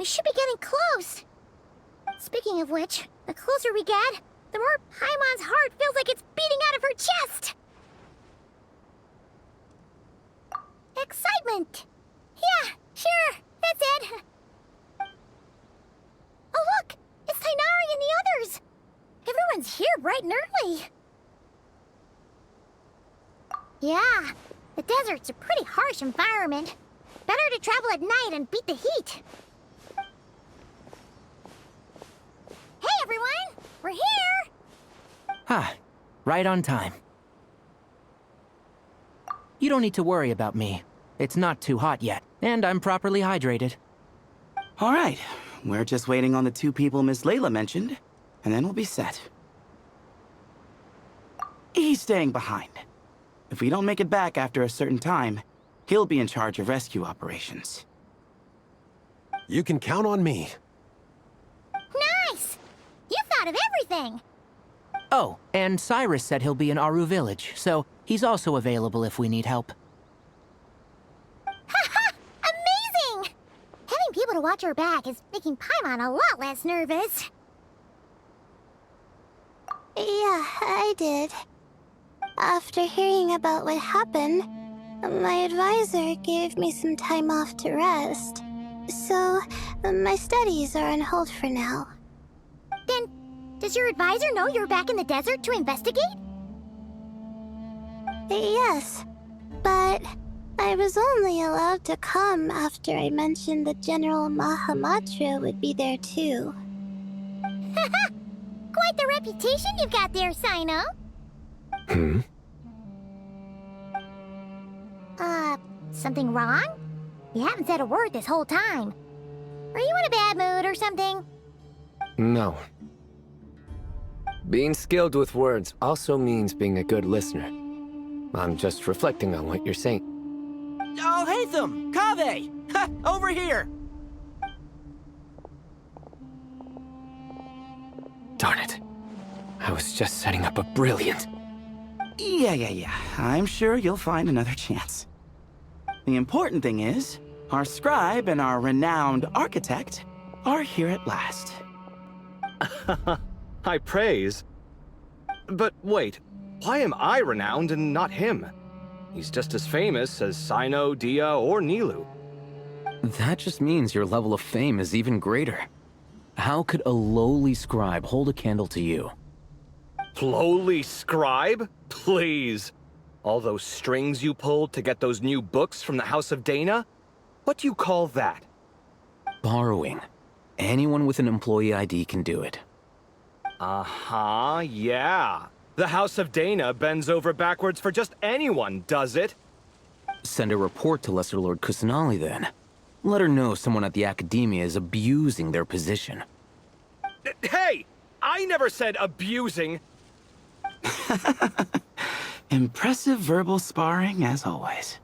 We should be getting close. Speaking of which, the closer we get, the more Paimon's heart feels like it's beating out of her chest. Excitement. Yeah, sure, that's it. Oh look, it's Tighnari and the others. Everyone's here bright and early. Yeah, the desert's a pretty harsh environment. Better to travel at night and beat the heat. Hey everyone, we're here! Ha, right on time. You don't need to worry about me. It's not too hot yet, and I'm properly hydrated. All right, we're just waiting on the two people Miss Layla mentioned, and then we'll be set. He's staying behind. If we don't make it back after a certain time, he'll be in charge of rescue operations. You can count on me. Nice! You thought of everything! Oh, and Cyrus said he'll be in Aru Village, so he's also available if we need help. Haha! Amazing! Having people to watch our back is making Paimon a lot less nervous. Yeah, I did. After hearing about what happened, my advisor gave me some time off to rest. So, my studies are on hold for now. Then, does your advisor know you're back in the desert to investigate? Yes, but I was only allowed to come after I mentioned that General Mahamatra would be there too. Haha! Quite the reputation you've got there, Cyno. Something wrong? You haven't said a word this whole time. Are you in a bad mood or something? No. Being skilled with words also means being a good listener. I'm just reflecting on what you're saying. Alhaitham! Kaveh! Ha! Over here! Darn it. I was just setting up a brilliant... Yeah. I'm sure you'll find another chance. The important thing is, Our scribe and our renowned architect are here at last. High praise. But wait, why am I renowned and not him? He's just as famous as Cyno, Dia, or Nilu. That just means your level of fame is even greater. How could a lowly scribe hold a candle to you? Lowly scribe? Please. All those strings you pulled to get those new books from the House of Dana? What do you call that? Borrowing. Anyone with an employee ID can do it. Uh-huh, yeah. The House of Dana bends over backwards for just anyone, does it? Send a report to Lesser Lord Kusanali then. Let her know someone at the Academia is abusing their position. Hey! I never said abusing! Impressive verbal sparring, as always.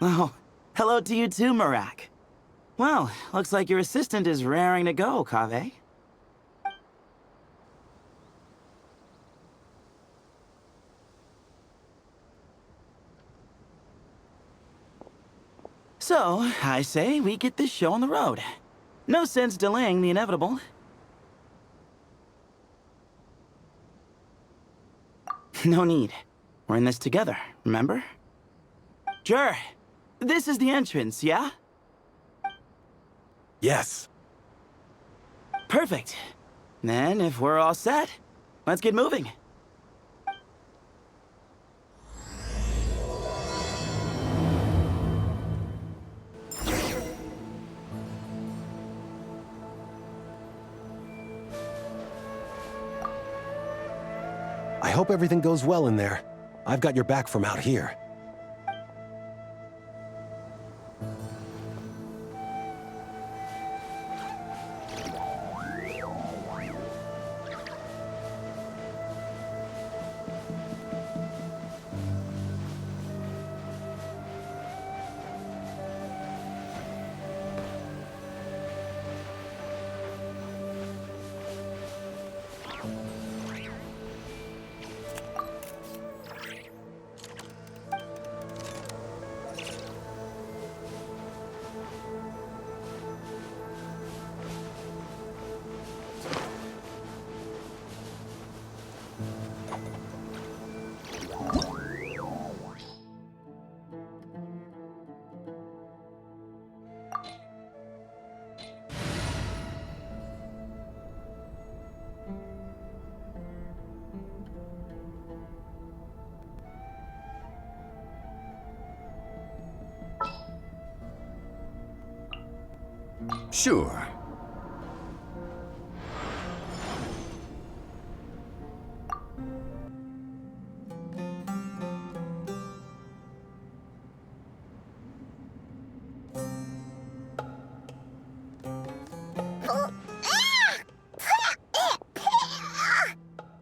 Oh, hello to you too, Merak. Well, looks like your assistant is raring to go, Kaveh. So, I say we get this show on the road. No sense delaying the inevitable. No need. We're in this together, remember? Jur, this is the entrance, yeah? Yes. Perfect. Then, if we're all set, let's get moving. I hope everything goes well in there. I've got your back from out here. Sure.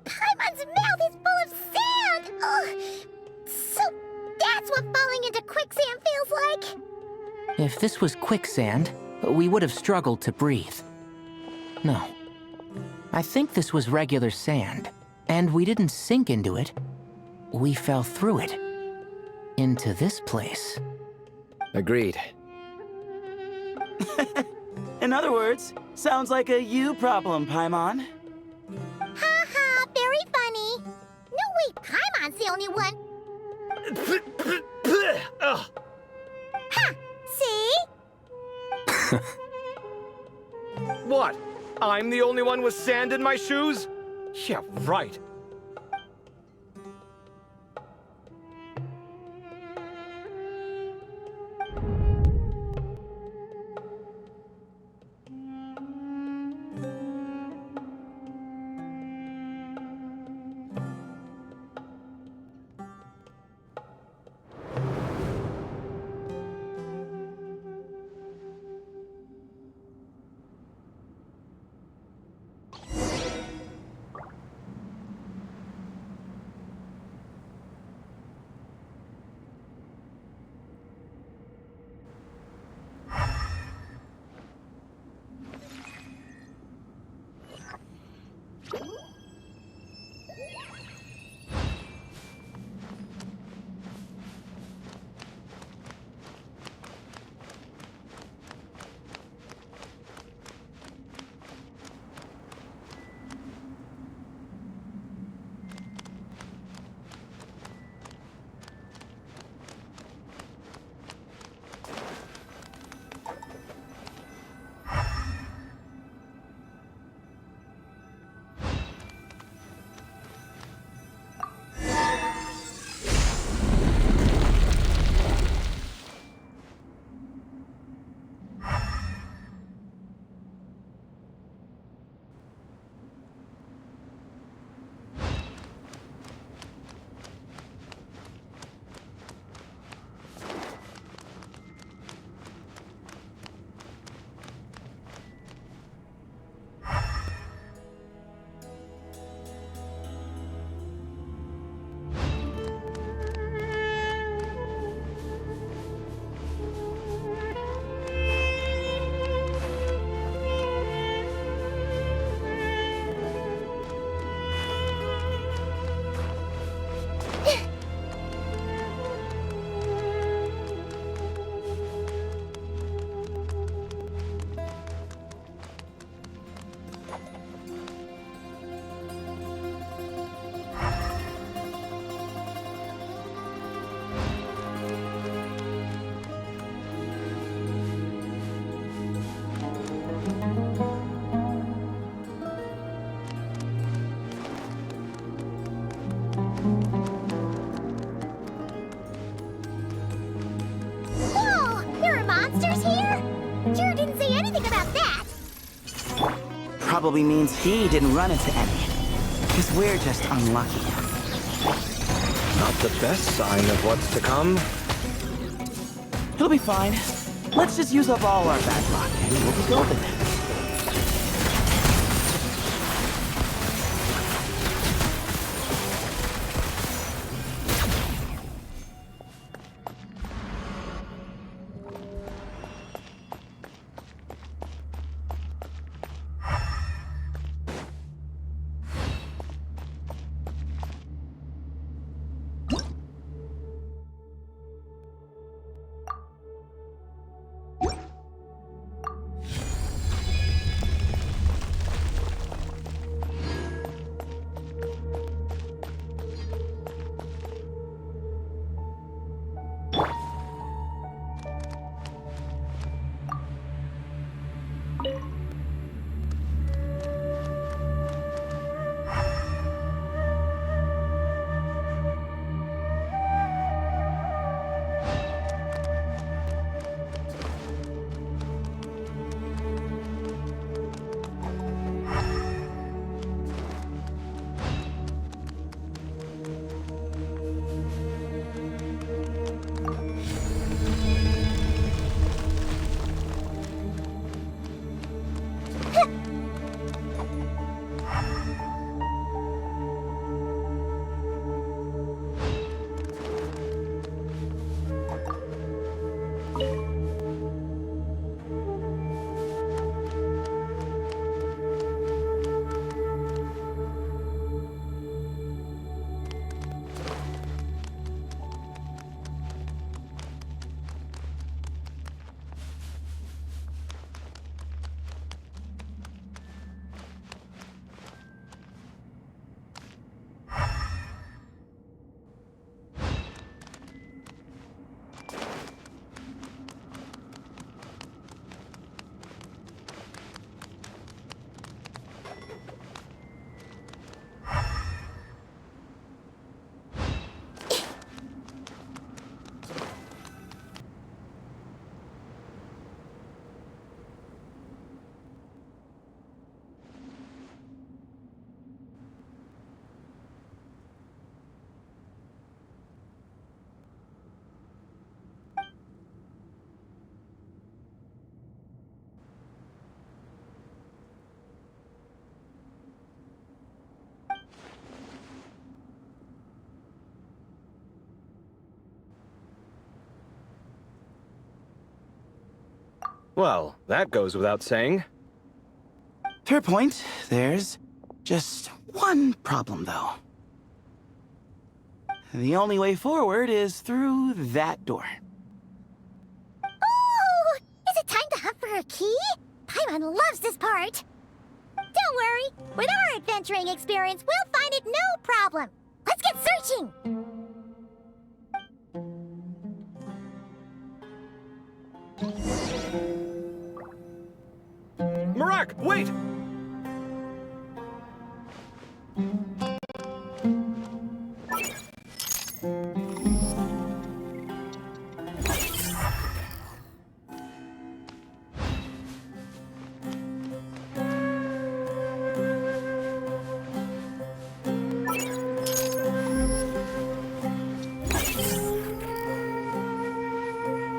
Paimon's mouth is full of sand! So that's what falling into quicksand feels like? If this was quicksand, we would have struggled to breathe. No. I think this was regular sand, and we didn't sink into it. We fell through it. Into this place. Agreed. In other words, sounds like a you problem, Paimon. Ha ha, very funny. No way, Paimon's the only one. Ugh. Ha! See? What? I'm the only one with sand in my shoes? Yeah, right. Whoa! There are monsters here? Jared didn't say anything about that. Probably means he didn't run into any. Because we're just unlucky. Not the best sign of what's to come. He'll be fine. Let's just use up all our bad luck, and we'll be golden. Well, that goes without saying. Fair point. There's just one problem, though. The only way forward is through that door. Oh! Is it time to hunt for a key? Paimon loves this part. Don't worry. With our adventuring experience, we'll find it no problem. Let's get searching! Merak, wait!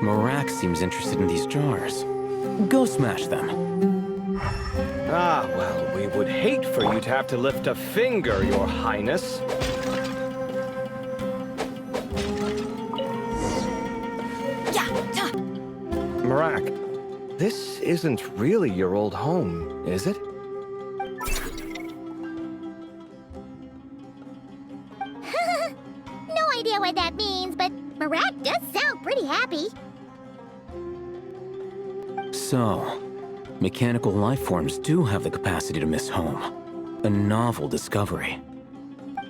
Merak seems interested in these jars. Go smash them. Ah, well, we would hate for you to have to lift a finger, Your Highness. Merak, this isn't really your old home, is it? No idea what that means, but Merak does sound pretty happy. So, mechanical life forms do have the capacity to miss home. A novel discovery.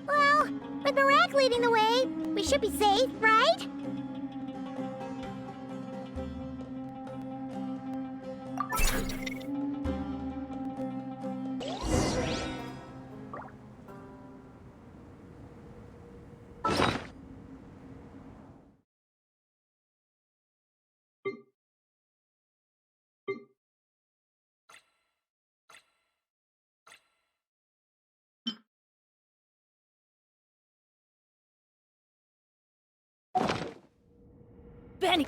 Well, with Merak leading the way, we should be safe, right? Benny!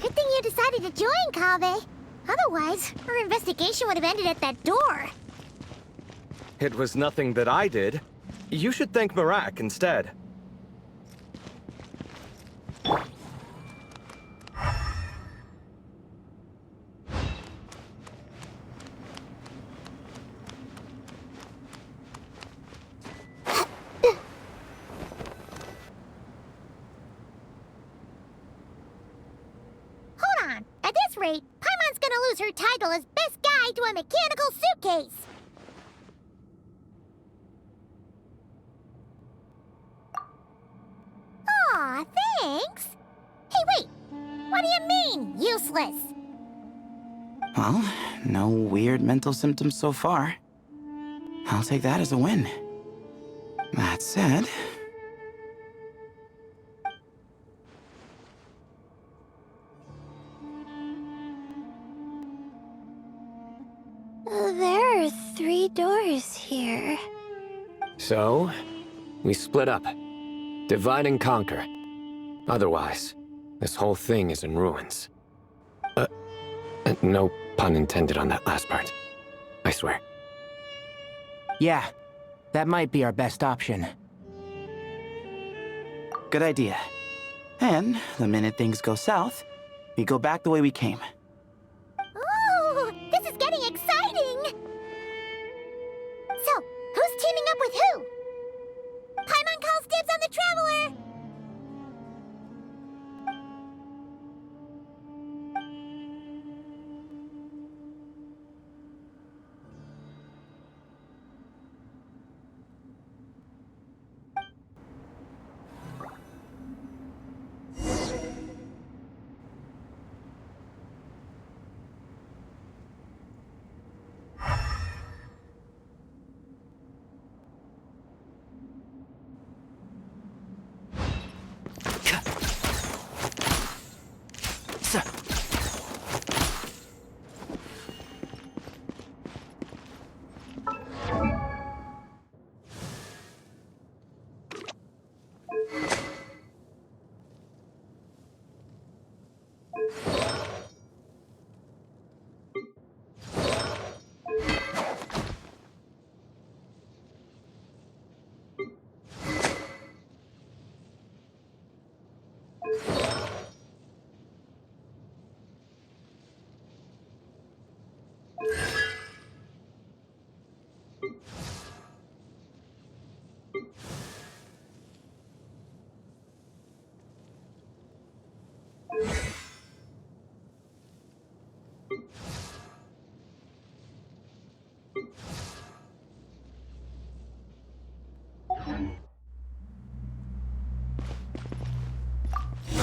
Good thing you decided to join, Kaveh. Otherwise, our investigation would have ended at that door. It was nothing that I did. You should thank Merak instead. Hold on. At this rate, Paimon's gonna lose her title as best guide to a mechanical suitcase. Aw, thanks. Hey, wait. What do you mean, useless? Well, no weird mental symptoms so far. I'll take that as a win. That said... There are 3 doors here. So, we split up. Divide and conquer. Otherwise, this whole thing is in ruins. No pun intended on that last part. I swear. Yeah, that might be our best option. Good idea. And the minute things go south, we go back the way we came. Ooh, this is getting exciting! So, who's teaming up with who? Paimon calls dibs on the Traveler!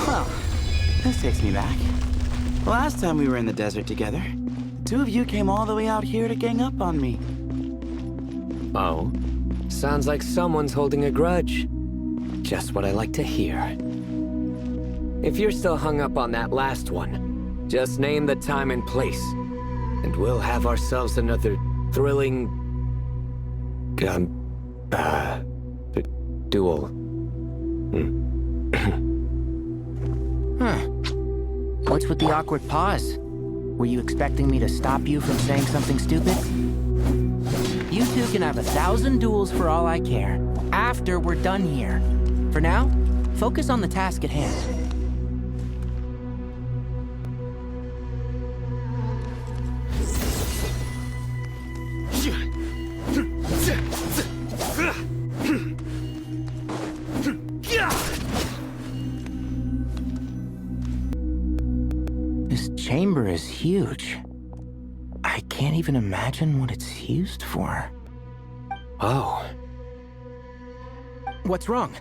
Well, this takes me back. Last time we were in the desert together, the 2 of you came all the way out here to gang up on me. Oh? Sounds like someone's holding a grudge. Just what I like to hear. If you're still hung up on that last one, just name the time and place, and we'll have ourselves another thrilling... duel. Huh. What's with the awkward pause? Were you expecting me to stop you from saying something stupid? You two can have 1,000 duels for all I care, after we're done here. For now, focus on the task at hand. This chamber is huge. I can't even imagine what it's used for. Oh. What's wrong?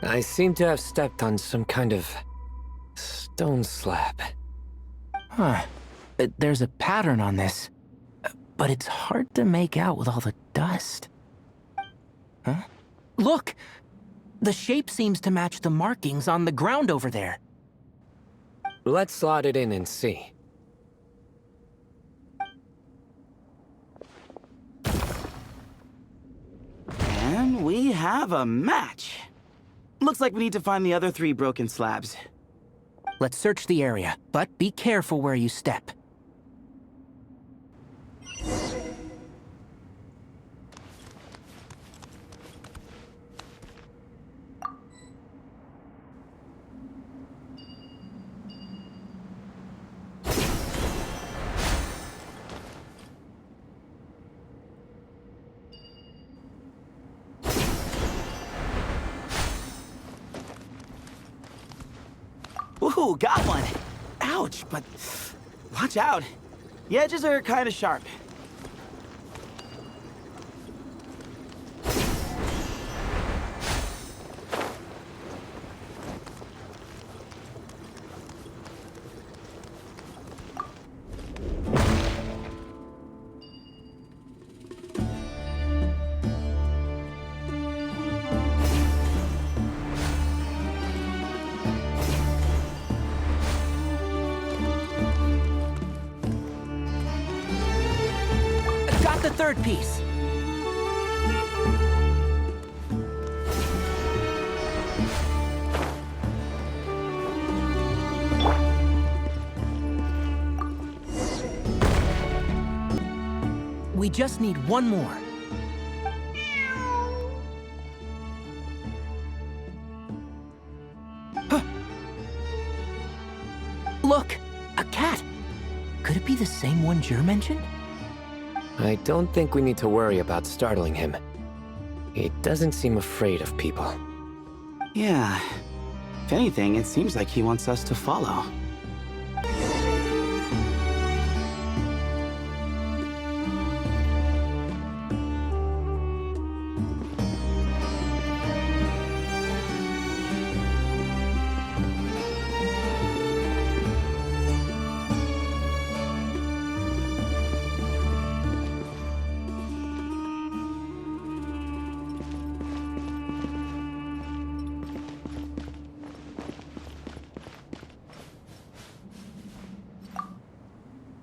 I seem to have stepped on some kind of stone slab. Huh. There's a pattern on this, but it's hard to make out with all the dust. Huh? Look! The shape seems to match the markings on the ground over there. Let's slot it in and see. And we have a match. Looks like we need to find the other 3 broken slabs. Let's search the area, but be careful where you step. Ooh, got one. Ouch, but watch out. The edges are kind of sharp. Got the 3rd piece. We just need one more. Huh. Look, a cat. Could it be the same one Jer mentioned? I don't think we need to worry about startling him. He doesn't seem afraid of people. Yeah. If anything, it seems like he wants us to follow.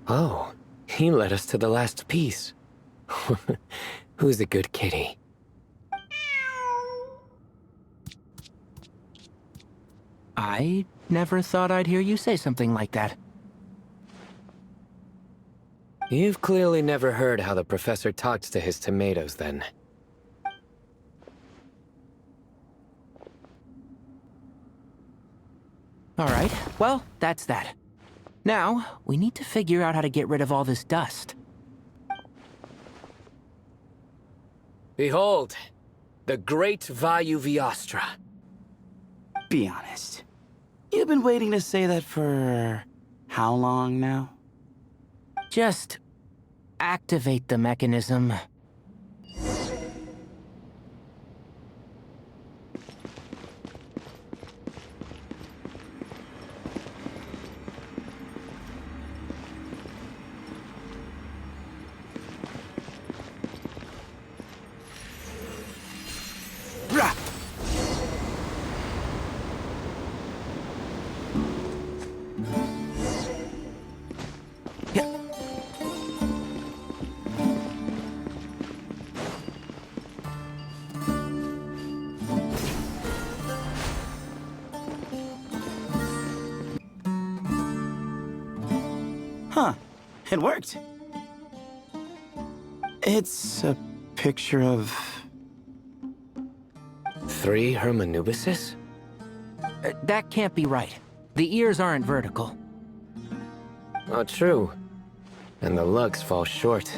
Oh, he led us to the last piece. Who's a good kitty? I never thought I'd hear you say something like that. You've clearly never heard how the professor talks to his tomatoes, then. All right, well, that's that. Now, we need to figure out how to get rid of all this dust. Behold, the great Vayuviastra. Be honest. You've been waiting to say that for how long now? Just activate the mechanism. Huh. It worked. It's a picture of... 3 Hermanubises? That can't be right. The ears aren't vertical. Oh, true. And the lugs fall short.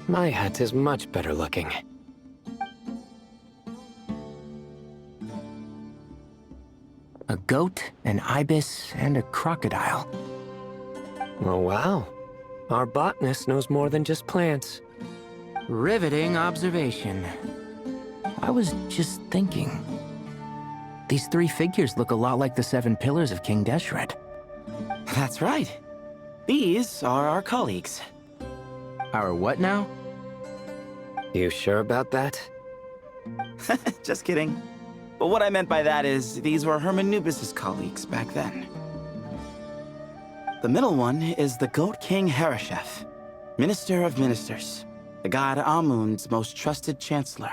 My hat is much better looking. A goat, an ibis, and a crocodile. Oh, wow. Our botanist knows more than just plants. Riveting observation. I was just thinking. These 3 figures look a lot like the 7 pillars of King Deshret. That's right. These are our colleagues. Our what now? You sure about that? Just kidding. But what I meant by that is, these were Hermanubis' colleagues back then. The middle one is the Goat King Harashef, Minister of Ministers, the god Amun's most trusted chancellor.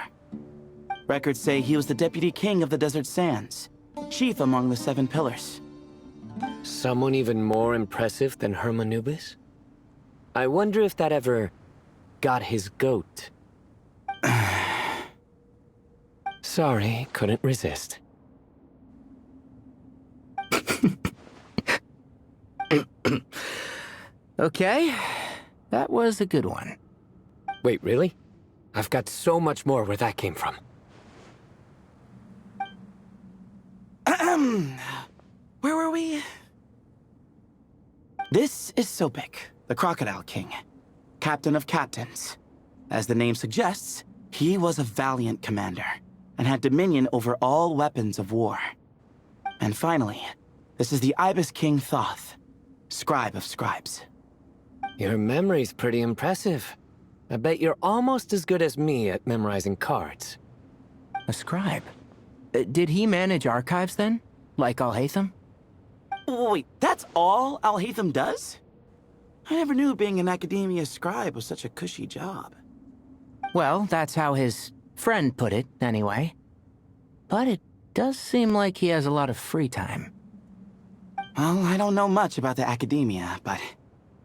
Records say he was the deputy king of the Desert Sands, chief among the 7 pillars. Someone even more impressive than Hermanubis? I wonder if that ever got his goat. Sorry, couldn't resist. Okay, that was a good one. Wait, really? I've got so much more where that came from. Where were we? This is Sobek, the Crocodile King, captain of captains. As the name suggests, he was a valiant commander and had dominion over all weapons of war. And finally, this is the Ibis King Thoth, scribe of scribes. Your memory's pretty impressive. I bet you're almost as good as me at memorizing cards. A scribe? Did he manage archives then? Like Alhaitham? Wait, that's all Alhaitham does? I never knew being an academia scribe was such a cushy job. Well, that's how his friend put it, anyway. But it does seem like he has a lot of free time. Well, I don't know much about the academia, but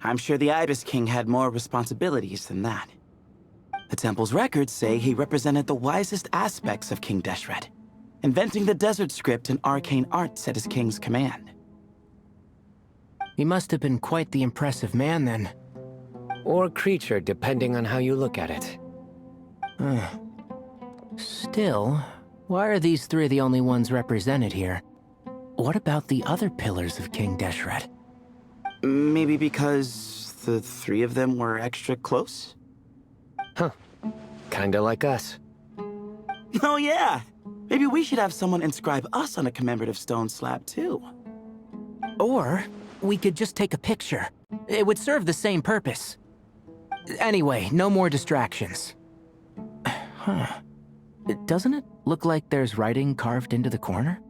I'm sure the Ibis King had more responsibilities than that. The temple's records say he represented the wisest aspects of King Deshret, inventing the desert script and arcane arts at his king's command. He must have been quite the impressive man, then. Or creature, depending on how you look at it. Still, why are these 3 the only ones represented here? What about the other pillars of King Deshret? Maybe because the 3 of them were extra close? Huh. Kinda like us. Oh yeah! Maybe we should have someone inscribe us on a commemorative stone slab, too. Or we could just take a picture. It would serve the same purpose. Anyway, no more distractions. Huh. Doesn't it look like there's writing carved into the corner?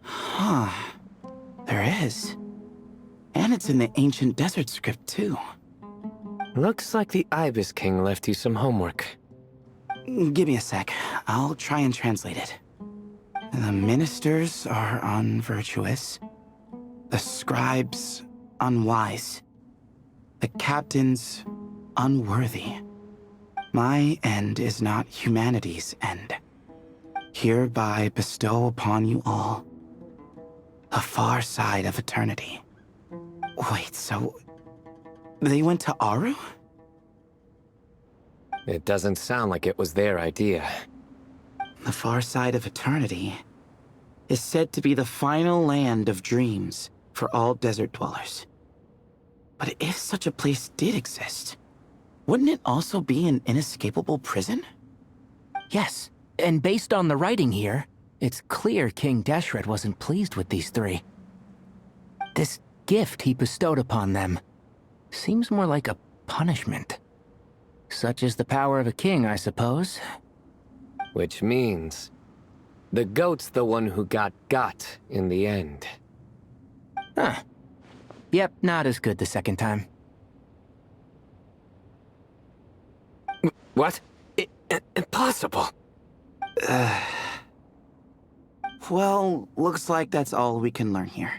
Huh. There is. And it's in the ancient desert script, too. Looks like the Ibis King left you some homework. Give me a sec. I'll try and translate it. The ministers are unvirtuous. The scribes, unwise. The captains, unworthy. My end is not humanity's end. Hereby bestow upon you all the far side of eternity. Wait, so they went to Aru? It doesn't sound like it was their idea. The far side of eternity is said to be the final land of dreams for all desert dwellers. But if such a place did exist, wouldn't it also be an inescapable prison? Yes, and based on the writing here, it's clear King Deshret wasn't pleased with these 3. This gift he bestowed upon them seems more like a punishment. Such is the power of a king, I suppose. Which means the goat's the one who got in the end. Huh. Yep, not as good the second time. What? Impossible. Well, looks like that's all we can learn here.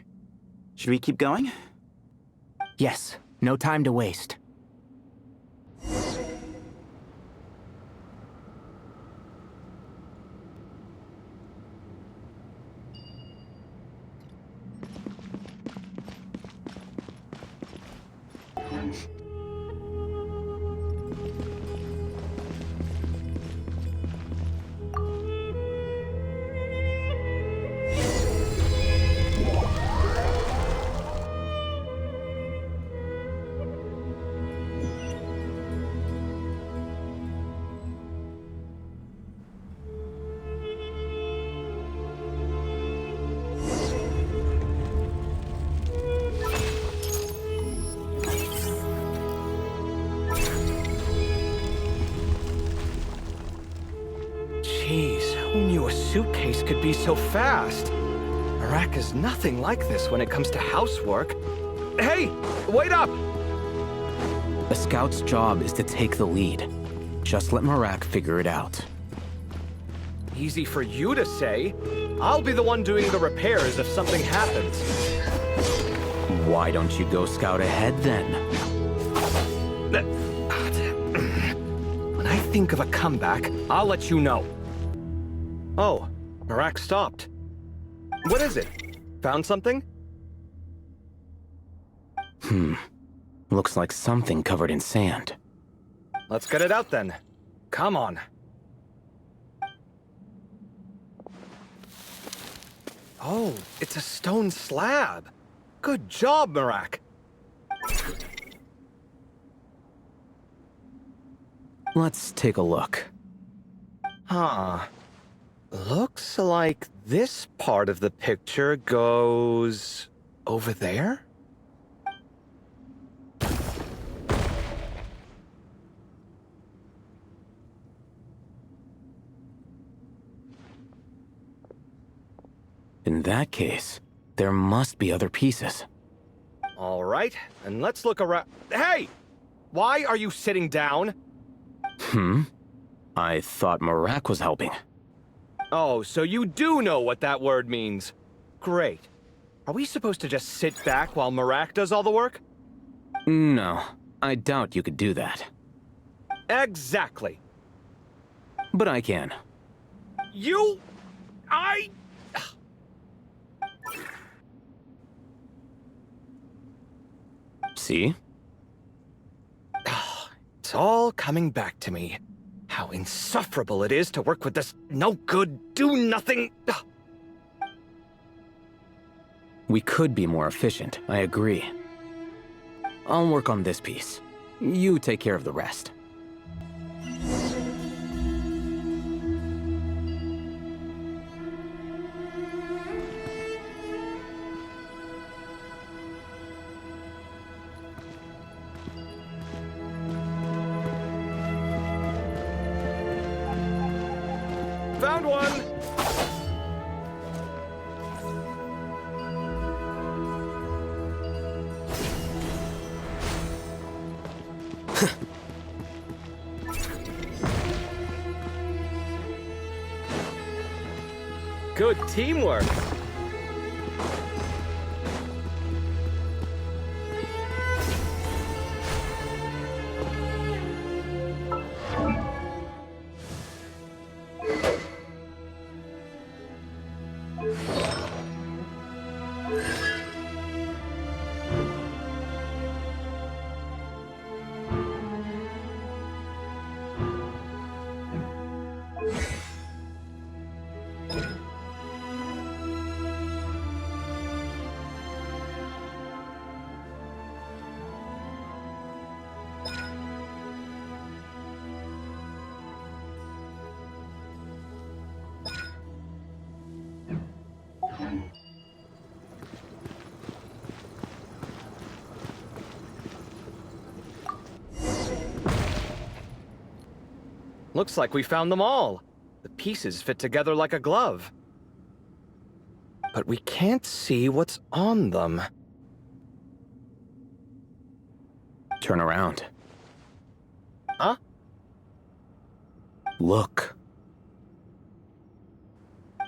Should we keep going? Yes, no time to waste. Jeez, who knew a suitcase could be so fast? Iraq is nothing like this when it comes to housework. Hey! Wait up! A scout's job is to take the lead. Just let Merak figure it out. Easy for you to say. I'll be the one doing the repairs if something happens. Why don't you go scout ahead then? When I think of a comeback, I'll let you know. Oh, Merak stopped. What is it? Found something? Looks like something covered in sand. Let's get it out then. Come on. Oh, it's a stone slab. Good job, Merak. Let's take a look. Huh. Looks like this part of the picture goes over there? In that case, there must be other pieces. All right, and let's look around. Hey! Why are you sitting down? I thought Merak was helping. Oh, so you do know what that word means. Great. Are we supposed to just sit back while Merak does all the work? No, I doubt you could do that. Exactly. But I can. See? It's all coming back to me. How insufferable it is to work with this no-good, do-nothing... We could be more efficient, I agree. I'll work on this piece. You take care of the rest. Found one! Good teamwork. Looks like we found them all. The pieces fit together like a glove. But we can't see what's on them. Turn around. Huh? Look.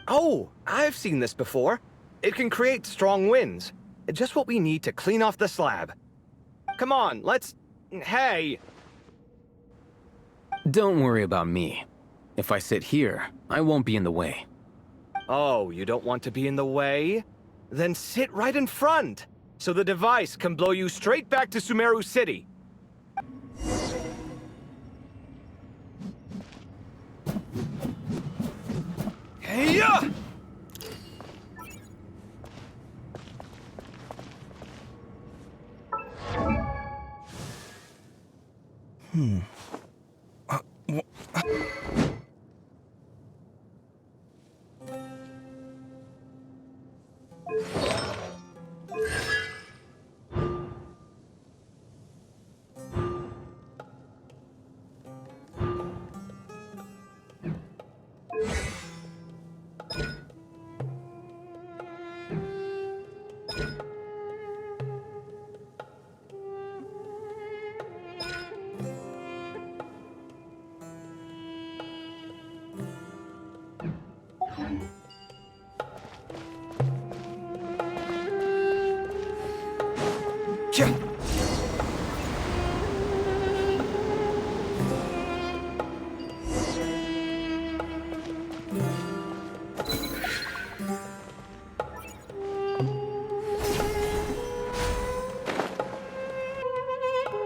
Oh, I've seen this before. It can create strong winds. Just what we need to clean off the slab. Come on, let's... Hey! Don't worry about me. If I sit here, I won't be in the way. Oh, you don't want to be in the way? Then sit right in front, so the device can blow you straight back to Sumeru City. Hey-ya!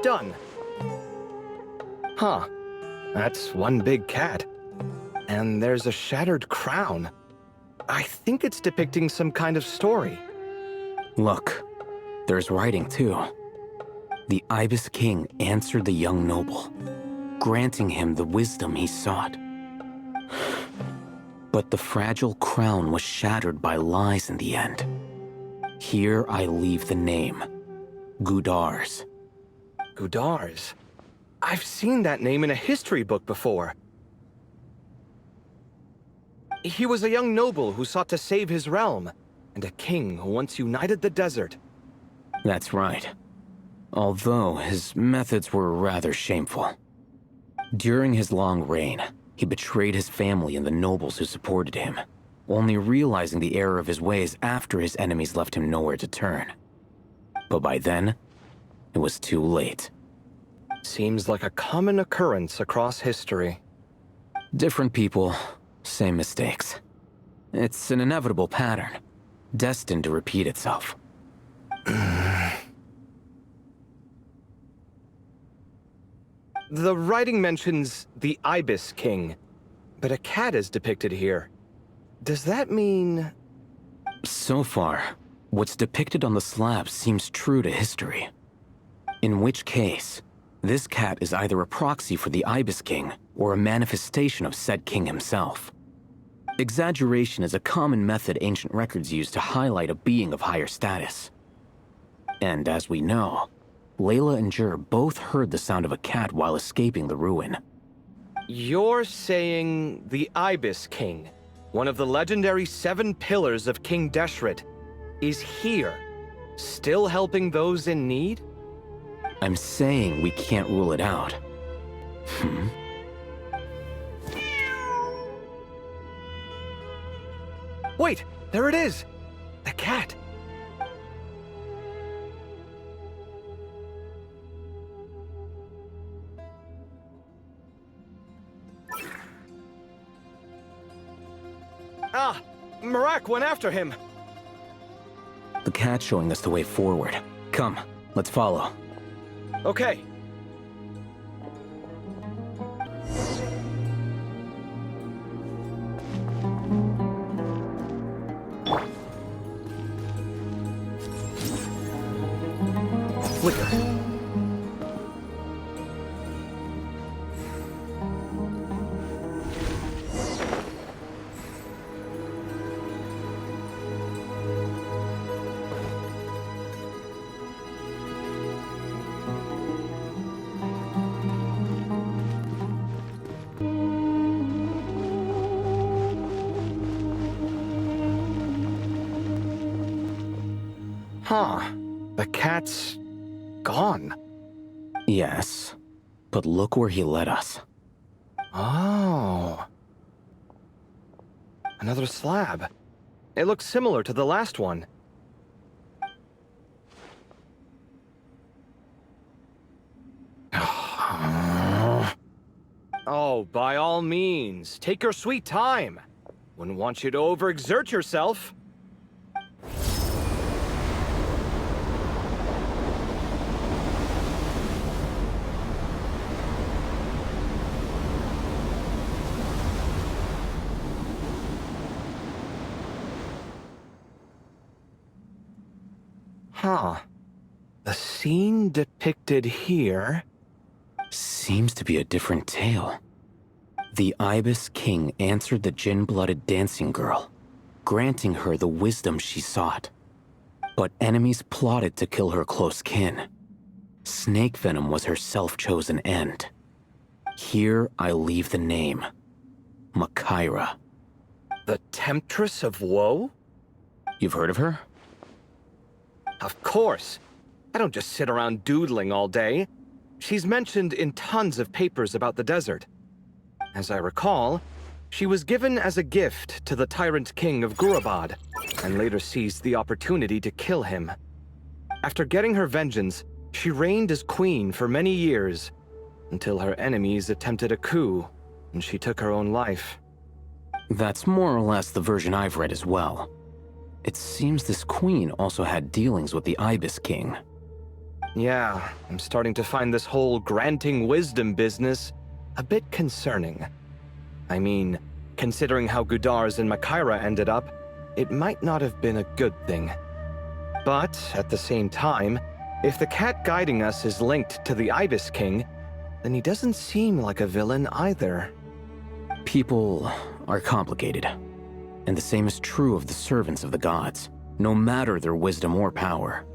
Done. Huh. That's one big cat. And there's a shattered crown. I think it's depicting some kind of story. Look, there's writing too. The Ibis King answered the young noble, granting him the wisdom he sought. But the fragile crown was shattered by lies in the end. Here I leave the name, Gudars. Gudars. I've seen that name in a history book before. He was a young noble who sought to save his realm, and a king who once united the desert. That's right. Although his methods were rather shameful. During his long reign, he betrayed his family and the nobles who supported him, only realizing the error of his ways after his enemies left him nowhere to turn. But by then, it was too late. Seems like a common occurrence across history. Different people, same mistakes. It's an inevitable pattern, destined to repeat itself. The writing mentions the Ibis King, but a cat is depicted here. Does that mean... So far, what's depicted on the slab seems true to history. In which case, this cat is either a proxy for the Ibis King or a manifestation of said king himself. Exaggeration is a common method ancient records use to highlight a being of higher status. And as we know, Layla and Jur both heard the sound of a cat while escaping the ruin. You're saying the Ibis King, one of the legendary 7 pillars of King Deshret, is here, still helping those in need? I'm saying we can't rule it out. Wait, there it is! The cat! Ah! Marak went after him! The cat's showing us the way forward. Come, let's follow. Okay. Flicker. Huh. The cat's... gone. Yes, but look where he led us. Oh. Another slab. It looks similar to the last one. Oh, by all means, take your sweet time. Wouldn't want you to overexert yourself. Huh. The scene depicted here... Seems to be a different tale. The Ibis King answered the Jinn-blooded dancing girl, granting her the wisdom she sought. But enemies plotted to kill her close kin. Snake venom was her self-chosen end. Here I leave the name, Makaira. The Temptress of Woe? You've heard of her? Of course. I don't just sit around doodling all day. She's mentioned in tons of papers about the desert. As I recall, She was given as a gift to the tyrant king of Gurabad, and later seized the opportunity to kill him. After getting her vengeance, she reigned as queen for many years, until her enemies attempted a coup, and she took her own life. That's more or less the version I've read as well. It seems this queen also had dealings with the Ibis King. Yeah, I'm starting to find this whole granting wisdom business a bit concerning. I mean, considering how Gudars and Makaira ended up, it might not have been a good thing. But, at the same time, if the cat guiding us is linked to the Ibis King, then he doesn't seem like a villain either. People are complicated, and the same is true of the servants of the gods, no matter their wisdom or power.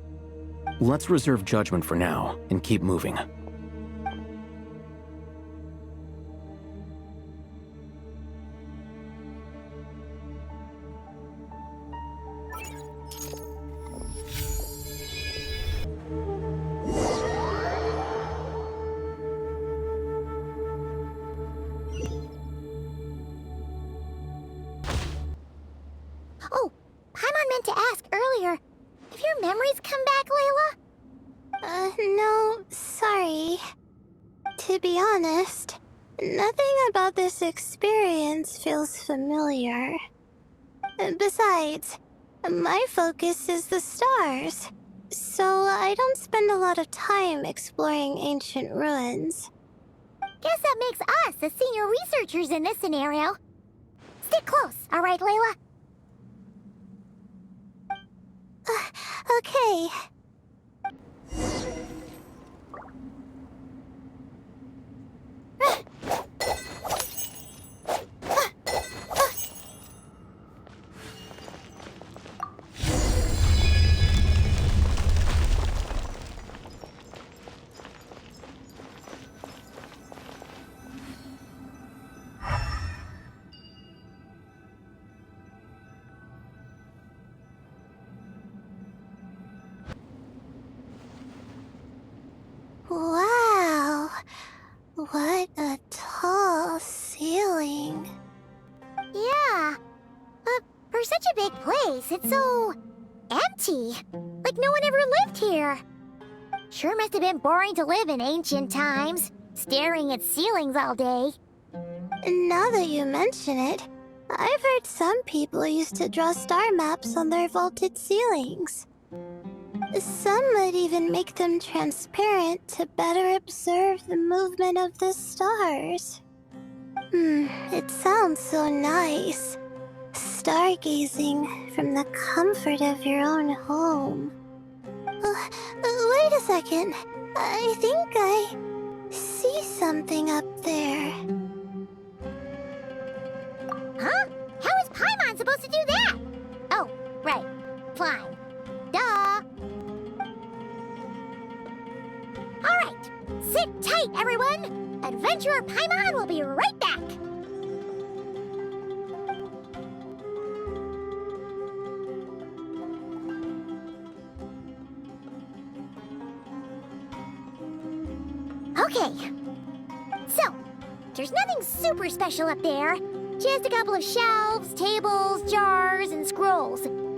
Let's reserve judgment for now and keep moving. Oh, Paimon meant to ask earlier. Have your memories come back, Layla? No, sorry. To be honest, nothing about this experience feels familiar. Besides, my focus is the stars, so I don't spend a lot of time exploring ancient ruins. Guess that makes us the senior researchers in this scenario. Stick close, all right, Layla? Okay. Wow, what a tall ceiling. Yeah. For such a big place, it's so empty. Like no one ever lived here. Sure must have been boring to live in ancient times, staring at ceilings all day. Now that you mention it, I've heard some people used to draw star maps on their vaulted ceilings. Some might even make them transparent to better observe the movement of the stars. It sounds so nice. Stargazing from the comfort of your own home. Wait a second. I think I see something up there. Huh? How is Paimon supposed to do that? Oh, right. Flying. Duh. All right. Sit tight, everyone. Adventurer Paimon will be right back. Okay. So, there's nothing super special up there. Just a couple of shelves, tables, jars, and scrolls. And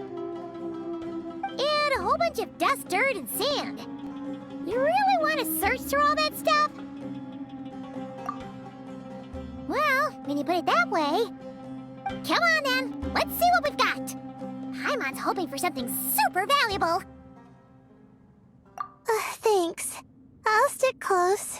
a whole bunch of dust, dirt, and sand. You really want to search through all that stuff? Well, when you put it that way... Come on then, let's see what we've got. Paimon's hoping for something super valuable. Thanks. I'll stick close.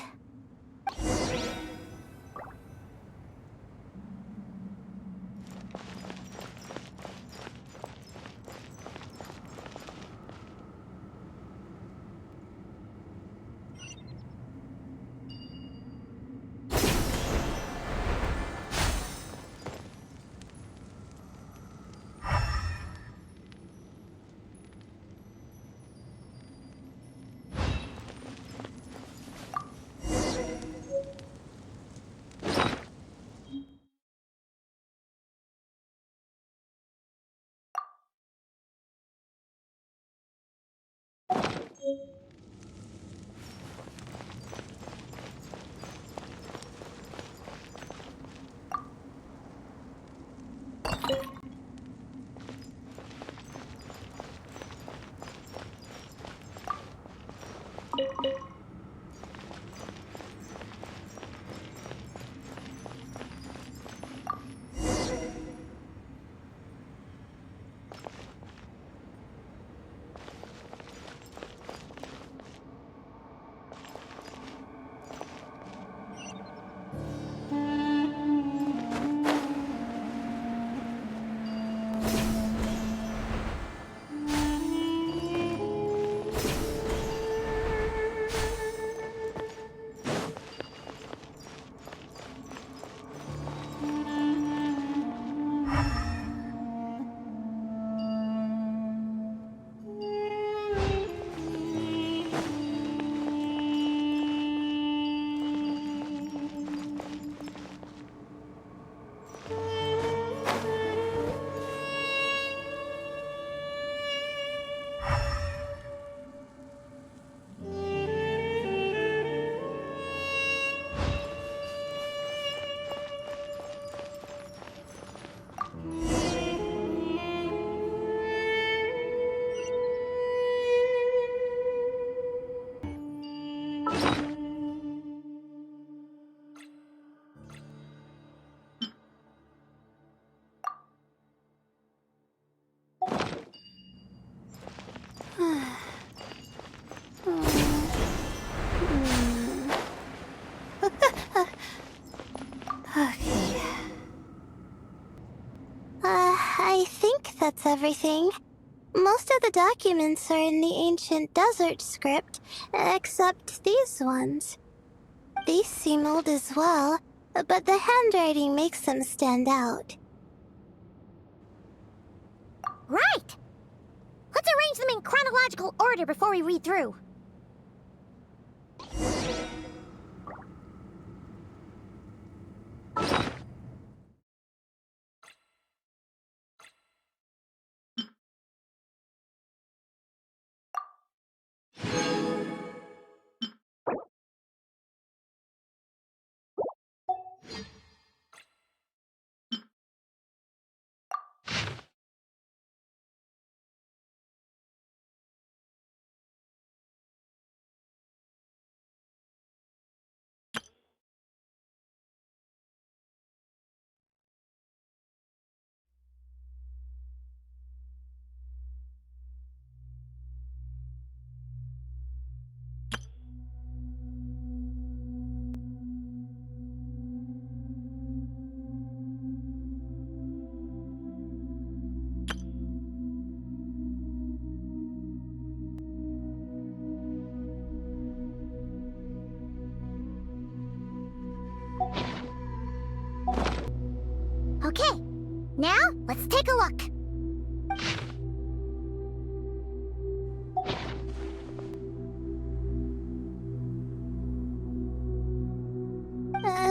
I think that's everything. Most of the documents are in the ancient desert script, except these ones. These seem old as well, but the handwriting makes them stand out. Right! Let's arrange them in chronological order before we read through. Okay, now let's take a look.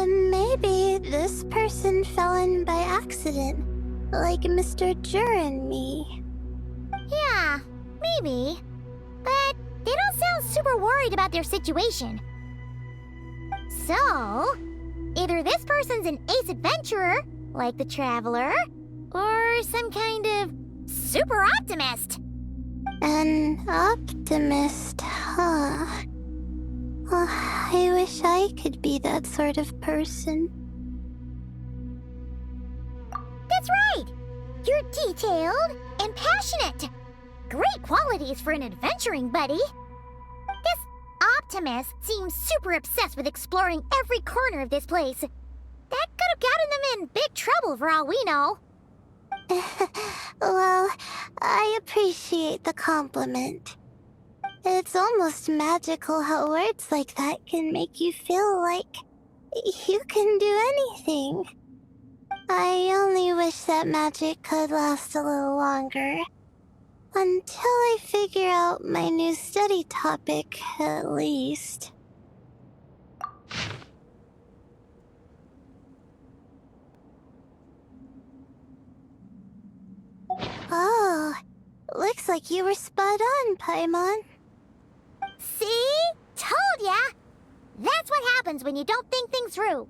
Maybe this person fell in by accident, like Mr. Jur and me. Yeah, maybe. But they don't sound super worried about their situation. So, either this person's an ace adventurer, like the Traveler, or some kind of super optimist. An optimist, huh? Oh, I wish I could be that sort of person. That's right! You're detailed and passionate. Great qualities for an adventuring buddy. This optimist seems super obsessed with exploring every corner of this place. That could have gotten them in big trouble for all we know. Well, I appreciate the compliment. It's almost magical how words like that can make you feel like you can do anything. I only wish that magic could last a little longer. Until I figure out my new study topic, at least. Oh, looks like you were spot on, Paimon. See? Told ya! That's what happens when you don't think things through.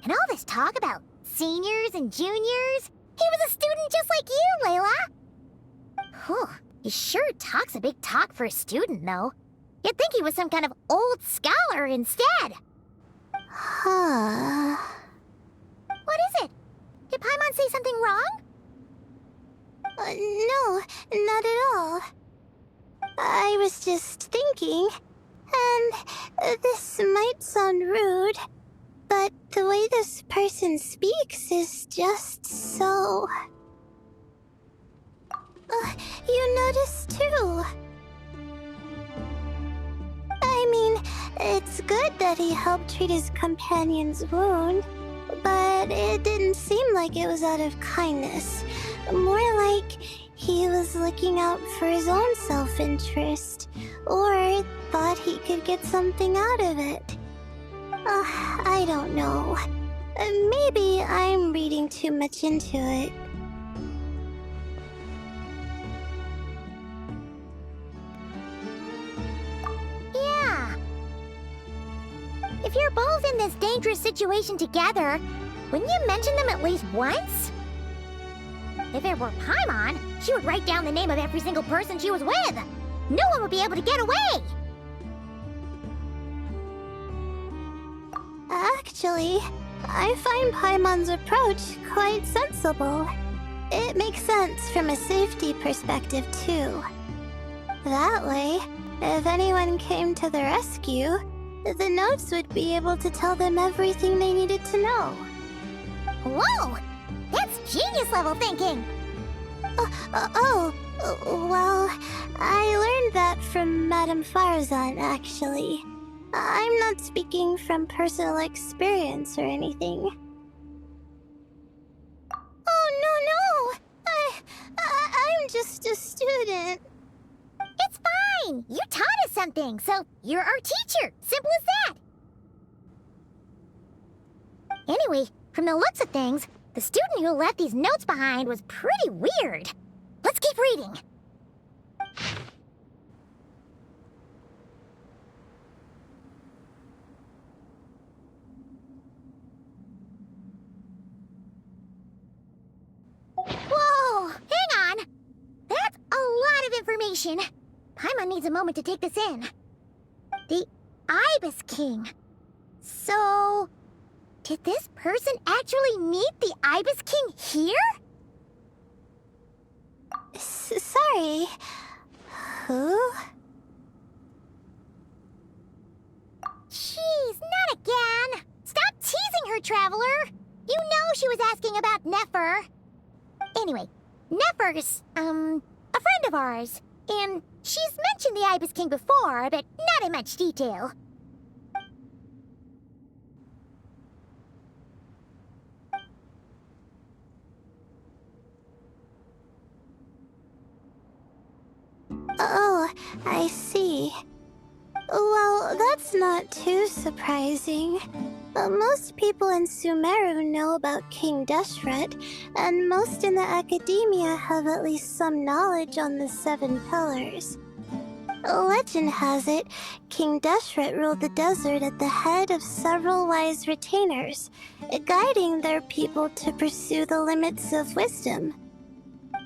And all this talk about seniors and juniors, he was a student just like you, Layla. Whew, he sure talks a big talk for a student, though. You'd think he was some kind of old scholar instead. Huh. What is it? Did Paimon say something wrong? No, not at all. I was just thinking, and this might sound rude, but the way this person speaks is just so... you noticed too. I mean, it's good that he helped treat his companion's wound, but it didn't seem like it was out of kindness. More like he was looking out for his own self-interest, or thought he could get something out of it. I don't know. Maybe I'm reading too much into it. Yeah. If you're both in this dangerous situation together, wouldn't you mention them at least once? If it were Paimon, she would write down the name of every single person she was with. No one would be able to get away. Actually, I find Paimon's approach quite sensible. It makes sense from a safety perspective, too. That way, if anyone came to the rescue, the notes would be able to tell them everything they needed to know. Whoa! That's genius level thinking! Well, I learned that from Madame Farzan, actually. I'm not speaking from personal experience or anything. Oh, no! I'm just a student. It's fine! You taught us something, so you're our teacher. Simple as that. Anyway, from the looks of things, the student who left these notes behind was pretty weird. Let's keep reading. Whoa! Hang on! That's a lot of information. Paimon needs a moment to take this in. The Ibis King. So, did this person actually meet the Ibis King here? Sorry. Who? Jeez, not again! Stop teasing her, Traveler! You know she was asking about Nefer. Anyway, Nefer's, a friend of ours. And she's mentioned the Ibis King before, but not in much detail. Oh, I see. Well, that's not too surprising. Most people in Sumeru know about King Deshret, and most in the academia have at least some knowledge on the Seven Pillars. Legend has it, King Deshret ruled the desert at the head of several wise retainers, guiding their people to pursue the limits of wisdom.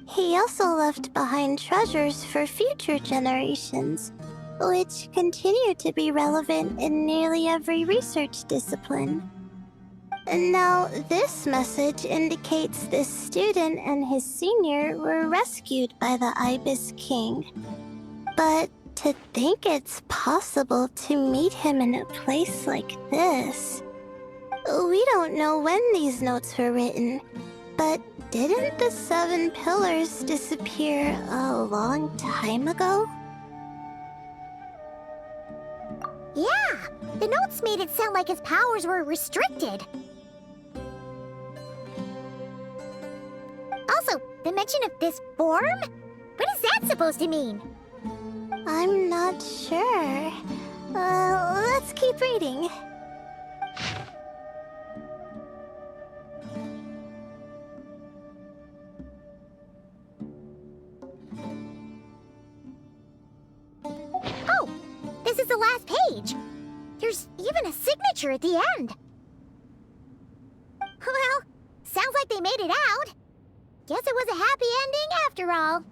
He also left behind treasures for future generations, which continue to be relevant in nearly every research discipline. Now, this message indicates this student and his senior were rescued by the Ibis King. But to think it's possible to meet him in a place like this... We don't know when these notes were written, but didn't the Seven Pillars disappear a long time ago? Yeah, the notes made it sound like his powers were restricted. Also, the mention of this form? What is that supposed to mean? I'm not sure. Let's keep reading. Oh, this is the last page. There's even a signature at the end. Well, sounds like they made it out. Guess it was a happy ending after all.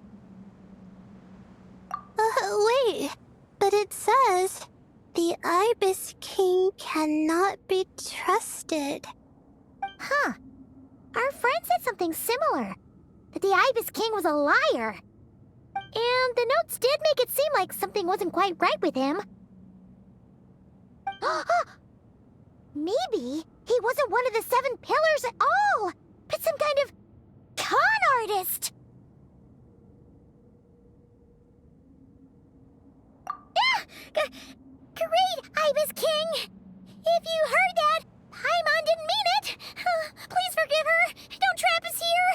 Wait, but it says, the Ibis King cannot be trusted. Huh. Our friend said something similar. That the Ibis King was a liar. And the notes did make it seem like something wasn't quite right with him. Maybe he wasn't one of the Seven Pillars at all, but some kind of con artist. Great, Ibis King! If you heard that, Paimon didn't mean it! Please forgive her! Don't trap us here!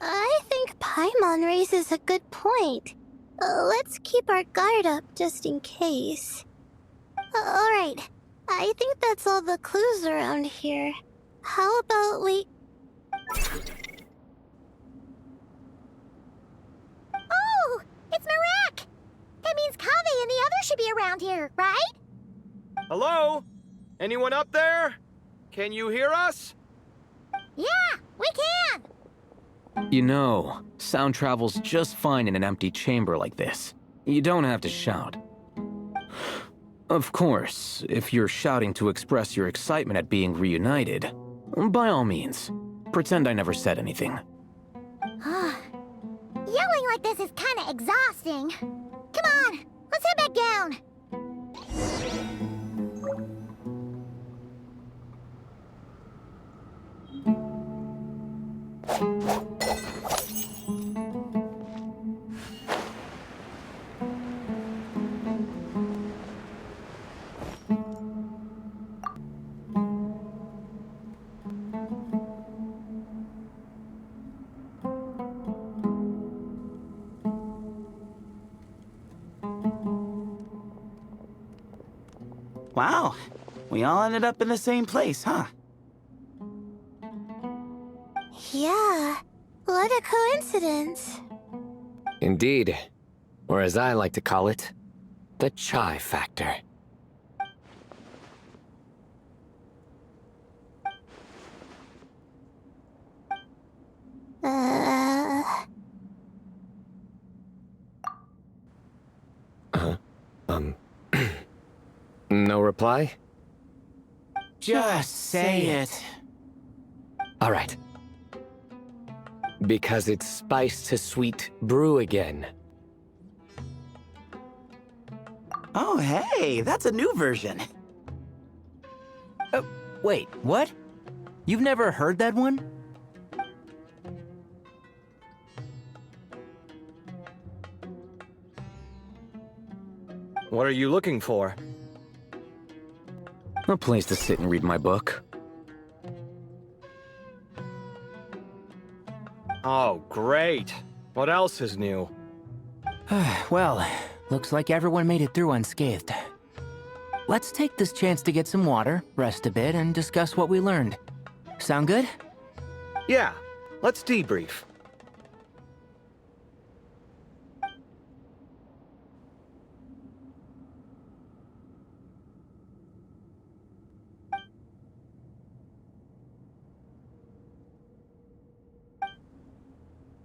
I think Paimon raises a good point. Let's keep our guard up just in case. Alright, I think that's all the clues around here. How about we... Oh! It's Mereka! That means Kaveh and the others should be around here, right? Hello? Anyone up there? Can you hear us? Yeah, we can! You know, sound travels just fine in an empty chamber like this. You don't have to shout. Of course, if you're shouting to express your excitement at being reunited, by all means, pretend I never said anything. Yelling like this is kinda exhausting. Come on, let's head back down. Wow, we all ended up in the same place, huh? Yeah, what a coincidence. Indeed. Or as I like to call it, the chai factor. No reply? Just say it. All right. Because it's spiced to sweet brew again. Oh, hey, that's a new version. Wait, what? You've never heard that one? What are you looking for? A place to sit and read my book. Oh, great. What else is new? Well, looks like everyone made it through unscathed. Let's take this chance to get some water, rest a bit, and discuss what we learned. Sound good? Yeah, let's debrief.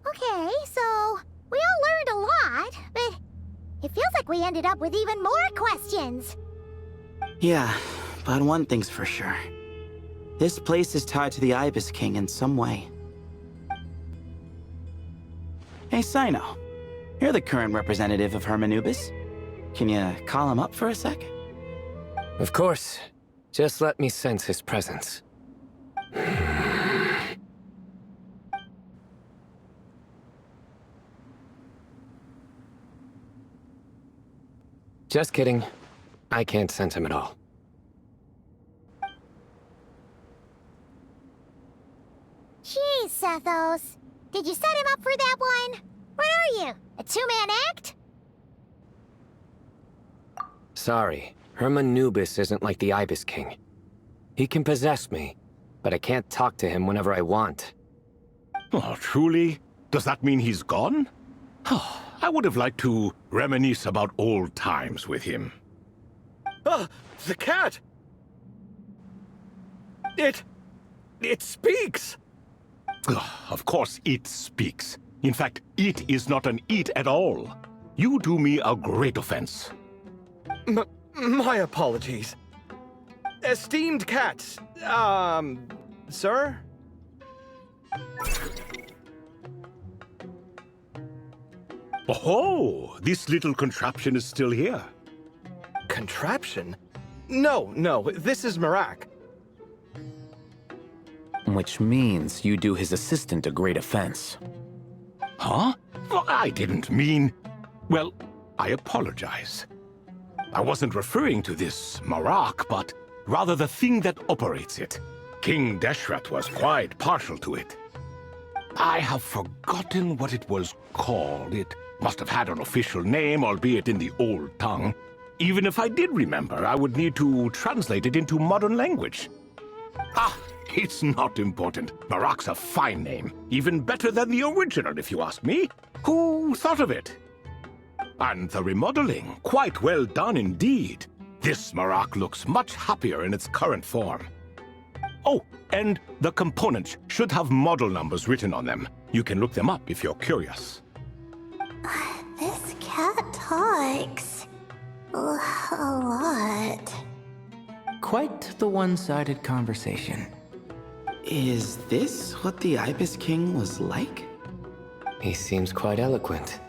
Okay, so we all learned a lot, but it feels like we ended up with even more questions. Yeah, but one thing's for sure. This place is tied to the Ibis King in some way. Hey, Cyno. You're the current representative of Hermanubis. Can you call him up for a sec? Of course. Just let me sense his presence. Just kidding. I can't sense him at all. Jeez, Sethos. Did you set him up for that one? What are you, a two-man act? Sorry, Hermanubis isn't like the Ibis King. He can possess me, but I can't talk to him whenever I want. Oh, truly? Does that mean he's gone? Oh, I would have liked to reminisce about old times with him. Ah, the cat! It speaks! Ugh, of course it speaks. In fact, it is not an it at all. You do me a great offense. My apologies. Esteemed cats, sir? Oh, this little contraption is still here. Contraption? No, this is Merak. Which means you do his assistant a great offense. Huh? Well, I didn't mean... Well, I apologize. I wasn't referring to this Merak, but rather the thing that operates it. King Deshret was quite partial to it. I have forgotten what it was called. It must have had an official name, albeit in the old tongue. Even if I did remember, I would need to translate it into modern language. Ah, it's not important. Merak's a fine name. Even better than the original, if you ask me. Who thought of it? And the remodeling, quite well done indeed. This Merak looks much happier in its current form. Oh, and the components should have model numbers written on them. You can look them up if you're curious. This cat talks a lot. Quite the one-sided conversation. Is this what the Ibis King was like? He seems quite eloquent.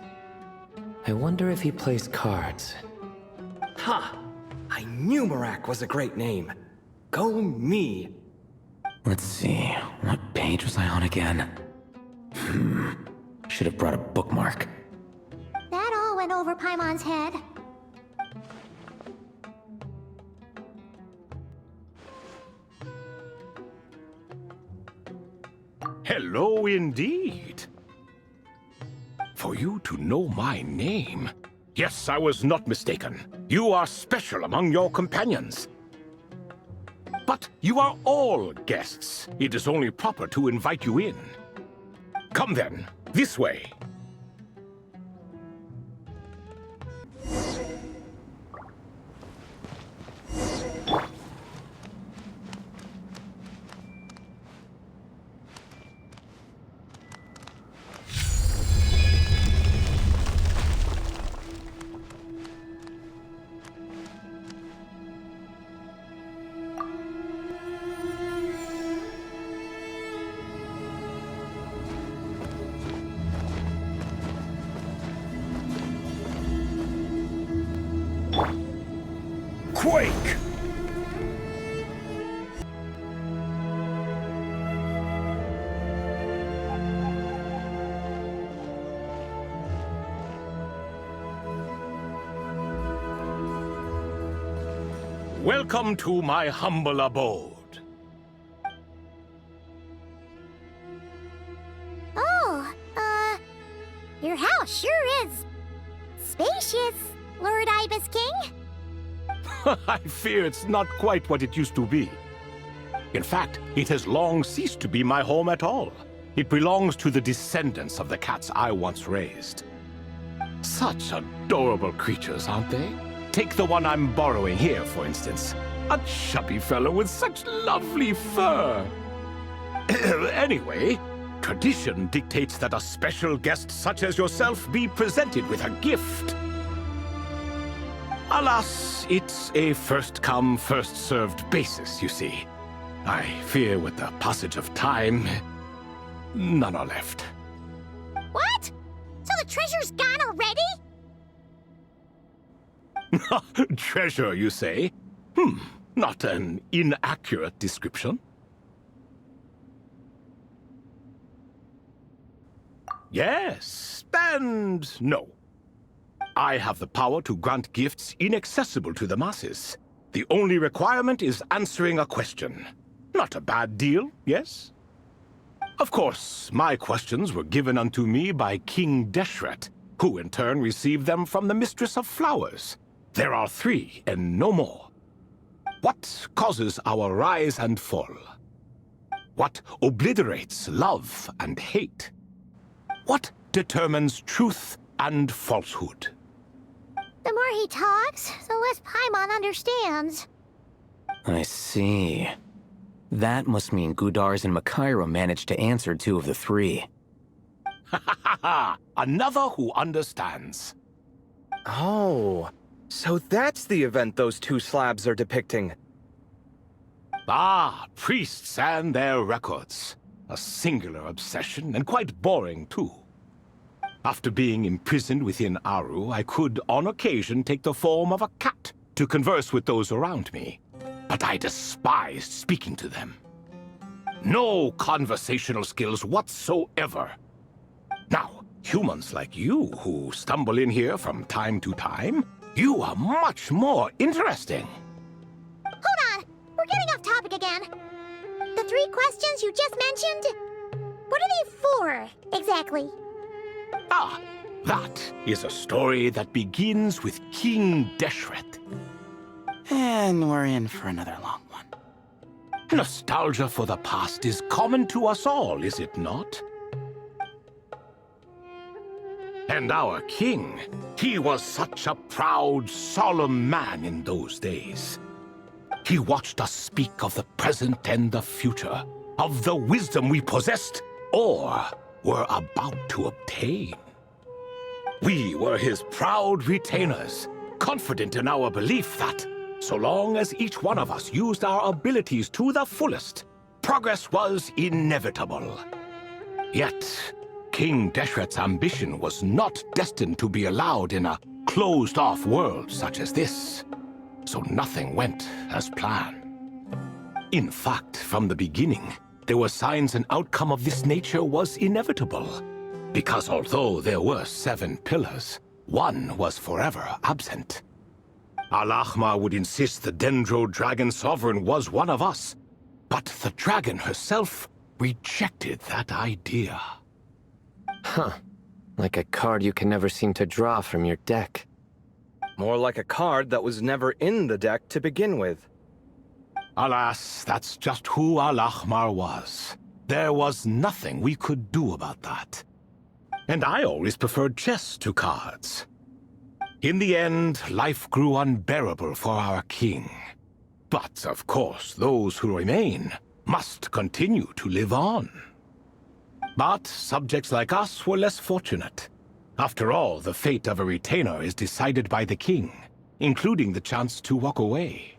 I wonder if he plays cards. Ha! I knew Merak was a great name. Go me! Let's see, what page was I on again? Should have brought a bookmark. That all went over Paimon's head. Hello indeed. For you to know my name. Yes, I was not mistaken. You are special among your companions. But you are all guests. It is only proper to invite you in. Come then, this way. Quake! Welcome to my humble abode. Oh, your house sure is spacious, Lord Ibis King. I fear it's not quite what it used to be. In fact, it has long ceased to be my home at all. It belongs to the descendants of the cats I once raised. Such adorable creatures, aren't they? Take the one I'm borrowing here, for instance. A chubby fellow with such lovely fur. Anyway, tradition dictates that a special guest such as yourself be presented with a gift. Alas, it's a first-come, first-served basis, you see. I fear with the passage of time, none are left. What? So the treasure's gone already? Treasure, you say? Not an inaccurate description. Yes, and no. I have the power to grant gifts inaccessible to the masses. The only requirement is answering a question. Not a bad deal, yes? Of course, my questions were given unto me by King Deshret, who in turn received them from the Mistress of Flowers. There are 3, and no more. What causes our rise and fall? What obliterates love and hate? What determines truth and falsehood? The more he talks, the less Paimon understands. I see. That must mean Gudars and Makaira managed to answer 2 of the 3. Another who understands. Oh, so that's the event those 2 slabs are depicting. Ah, priests and their records. A singular obsession, and quite boring, too. After being imprisoned within Aru, I could, on occasion, take the form of a cat to converse with those around me. But I despised speaking to them. No conversational skills whatsoever. Now, humans like you who stumble in here from time to time, you are much more interesting. Hold on! We're getting off topic again. The 3 questions you just mentioned? What are they for, exactly? Ah, that is a story that begins with King Deshret. And we're in for another long one. Nostalgia for the past is common to us all, is it not? And our king, he was such a proud, solemn man in those days. He watched us speak of the present and the future, of the wisdom we possessed or were about to obtain. We were his proud retainers, confident in our belief that, so long as each one of us used our abilities to the fullest, progress was inevitable. Yet, King Deshret's ambition was not destined to be allowed in a closed-off world such as this, so nothing went as planned. In fact, from the beginning, there were signs an outcome of this nature was inevitable, because although there were 7 pillars, one was forever absent. Al-Ahmar would insist the Dendro Dragon Sovereign was one of us, but the dragon herself rejected that idea. Huh. Like a card you can never seem to draw from your deck. More like a card that was never in the deck to begin with. Alas, that's just who Al-Ahmar was. There was nothing we could do about that. And I always preferred chess to cards. In the end, life grew unbearable for our king. But, of course, those who remain must continue to live on. But subjects like us were less fortunate. After all, the fate of a retainer is decided by the king, including the chance to walk away.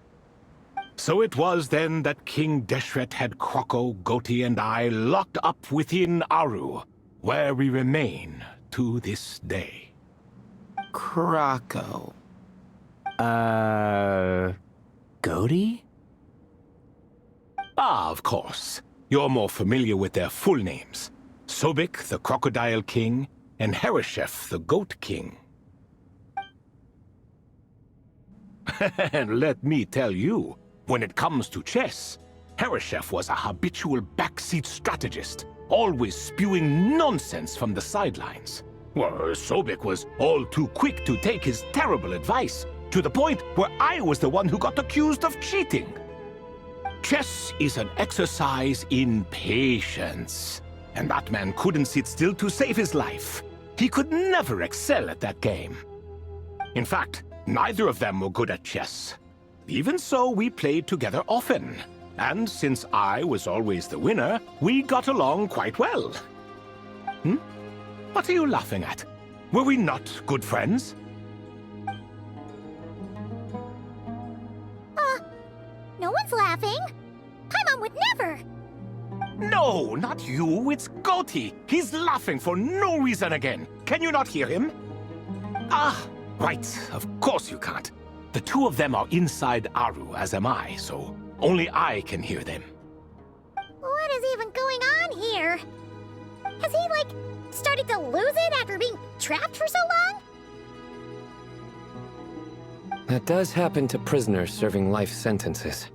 So it was then that King Deshret had Kroko, Goti, and I locked up within Aru, where we remain to this day. Kroko. Goti? Ah, of course. You're more familiar with their full names. Sobek, the Crocodile King, and Hereshef, the Goat King. And let me tell you, when it comes to chess, Hereshef was a habitual backseat strategist, always spewing nonsense from the sidelines. Well, Sobek was all too quick to take his terrible advice, to the point where I was the one who got accused of cheating. Chess is an exercise in patience, and that man couldn't sit still to save his life. He could never excel at that game. In fact, neither of them were good at chess. Even so, we played together often, and since I was always the winner, we got along quite well. What are you laughing at? Were we not good friends? No one's laughing. Paimon would never. No, not you. It's Goti. He's laughing for no reason again. Can you not hear him? Ah, right. Of course you can't. The two of them are inside Aru, as am I, so only I can hear them. What is even going on here? Has he, like, started to lose it after being trapped for so long? That does happen to prisoners serving life sentences.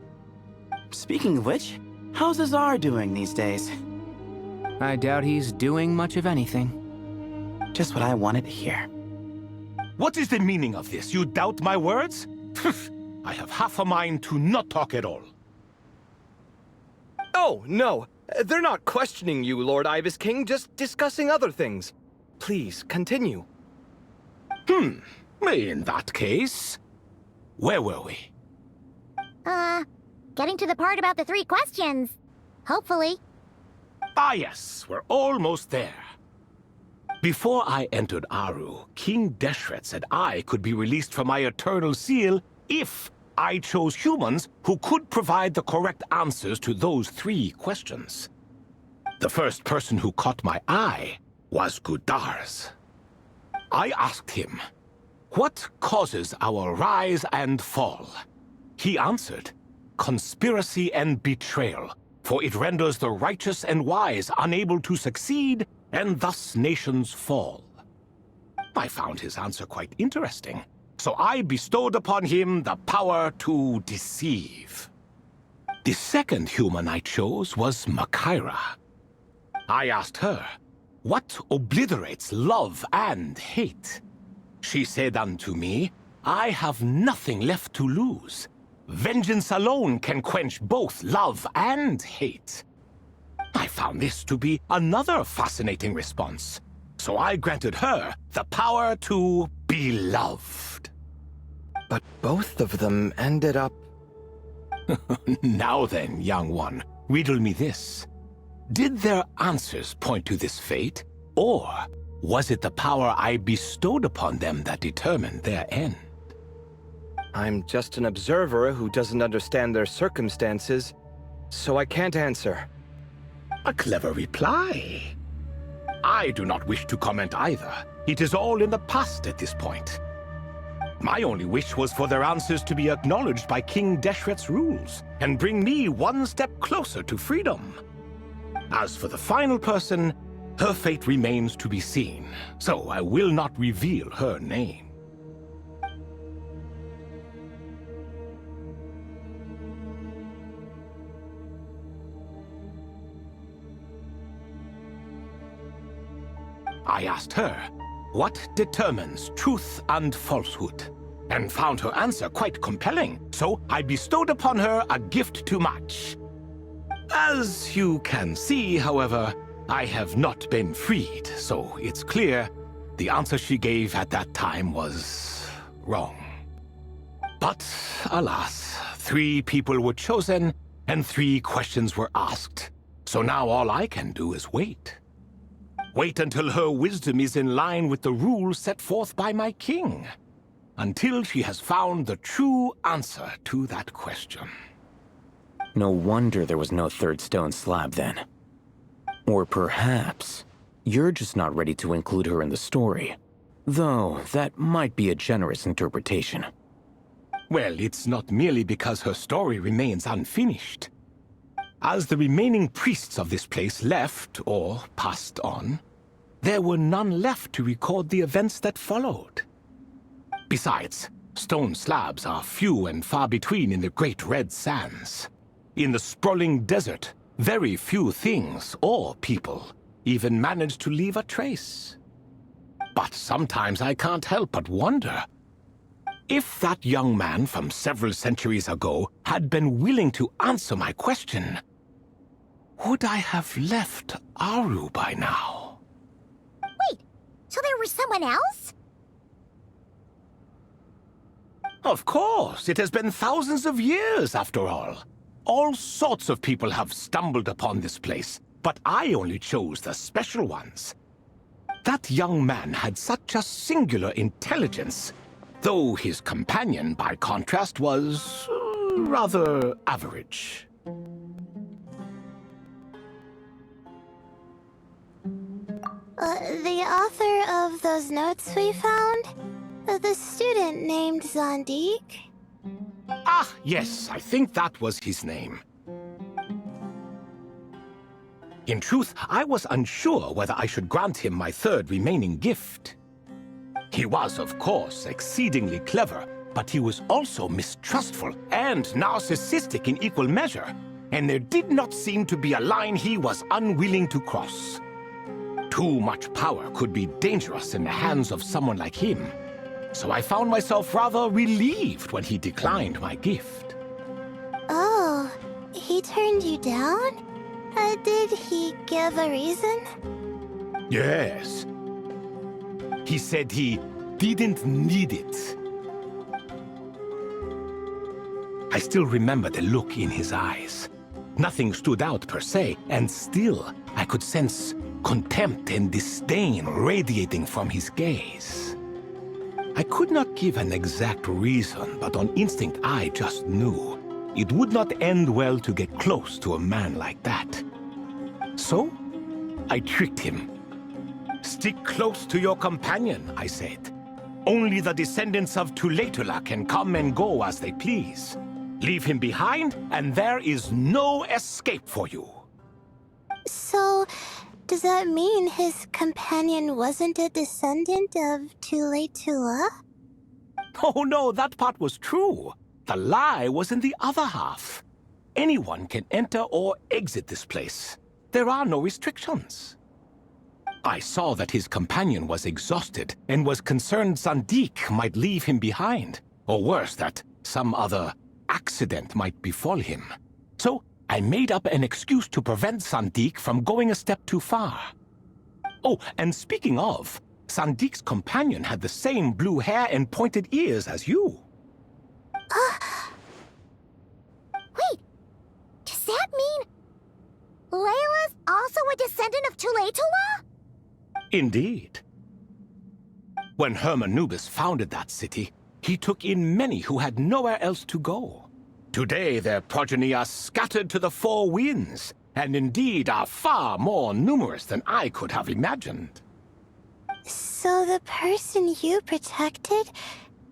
Speaking of which, how's Azar doing these days? I doubt he's doing much of anything. Just what I wanted to hear. What is the meaning of this? You doubt my words? I have half a mind to not talk at all. Oh, no. They're not questioning you, Lord Ibis King, just discussing other things. Please, continue. In that case, where were we? Getting to the part about the 3 questions. Hopefully. Ah yes, we're almost there. Before I entered Aru, King Deshret said I could be released from my eternal seal if I chose humans who could provide the correct answers to those 3 questions. The first person who caught my eye was Gudar's. I asked him, what causes our rise and fall? He answered, conspiracy and betrayal, for it renders the righteous and wise unable to succeed, and thus nations fall. I found his answer quite interesting, so I bestowed upon him the power to deceive. The second human I chose was Makaira. I asked her, what obliterates love and hate? She said unto me, I have nothing left to lose. Vengeance alone can quench both love and hate. I found this to be another fascinating response, so I granted her the power to be loved. But both of them ended up... Now then, young one, riddle me this. Did their answers point to this fate, or was it the power I bestowed upon them that determined their end? I'm just an observer who doesn't understand their circumstances, so I can't answer. A clever reply. I do not wish to comment either. It is all in the past at this point. My only wish was for their answers to be acknowledged by King Deshret's rules, and bring me one step closer to freedom. As for the final person, her fate remains to be seen, so I will not reveal her name. I asked her, what determines truth and falsehood? and found her answer quite compelling, so I bestowed upon her a gift to match. As you can see, however, I have not been freed, so it's clear the answer she gave at that time was wrong. But alas, 3 people were chosen and 3 questions were asked. So now all I can do is wait. Wait until her wisdom is in line with the rules set forth by my king. Until she has found the true answer to that question. No wonder there was no third stone slab then. Or perhaps you're just not ready to include her in the story. Though that might be a generous interpretation. Well, it's not merely because her story remains unfinished. As the remaining priests of this place left, or passed on, there were none left to record the events that followed. Besides, stone slabs are few and far between in the Great Red Sands. In the sprawling desert, very few things or people even manage to leave a trace. But sometimes I can't help but wonder, if that young man from several centuries ago had been willing to answer my question, would I have left Aru by now? Wait, so there was someone else? Of course, it has been thousands of years after all. All sorts of people have stumbled upon this place, but I only chose the special ones. That young man had such a singular intelligence, though his companion, by contrast, was rather average. The author of those notes we found? The student named Zandik? Ah, yes, I think that was his name. In truth, I was unsure whether I should grant him my third remaining gift. He was, of course, exceedingly clever, but he was also mistrustful and narcissistic in equal measure, and there did not seem to be a line he was unwilling to cross. Too much power could be dangerous in the hands of someone like him, so I found myself rather relieved when he declined my gift. Oh, he turned you down? Did he give a reason? Yes. He said he didn't need it. I still remember the look in his eyes. Nothing stood out per se, and still I could sense contempt and disdain radiating from his gaze. I could not give an exact reason, but on instinct I just knew it would not end well to get close to a man like that. So, I tricked him. Stick close to your companion, I said. Only the descendants of Tuletula can come and go as they please. Leave him behind, and there is no escape for you. So, does that mean his companion wasn't a descendant of Tuletula? Oh no, that part was true. The lie was in the other half. Anyone can enter or exit this place. There are no restrictions. I saw that his companion was exhausted and was concerned Zandik might leave him behind, or worse, that some other accident might befall him. So I made up an excuse to prevent Zandik from going a step too far. Oh, and speaking of, Sandik's companion had the same blue hair and pointed ears as you. Wait, does that mean Layla's also a descendant of Tuletula? Indeed. When Hermanubis founded that city, he took in many who had nowhere else to go. Today their progeny are scattered to the 4 winds, and indeed are far more numerous than I could have imagined. So the person you protected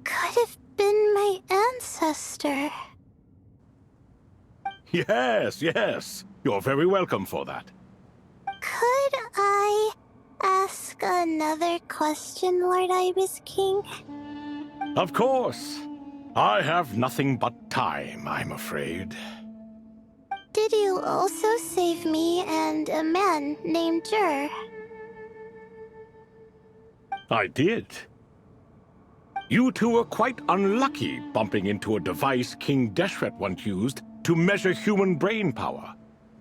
could have been my ancestor. Yes, yes. You're very welcome for that. Could I ask another question, Lord Ibis King? Of course. I have nothing but time, I'm afraid. Did you also save me and a man named Jur? I did. You two were quite unlucky bumping into a device King Deshret once used to measure human brain power.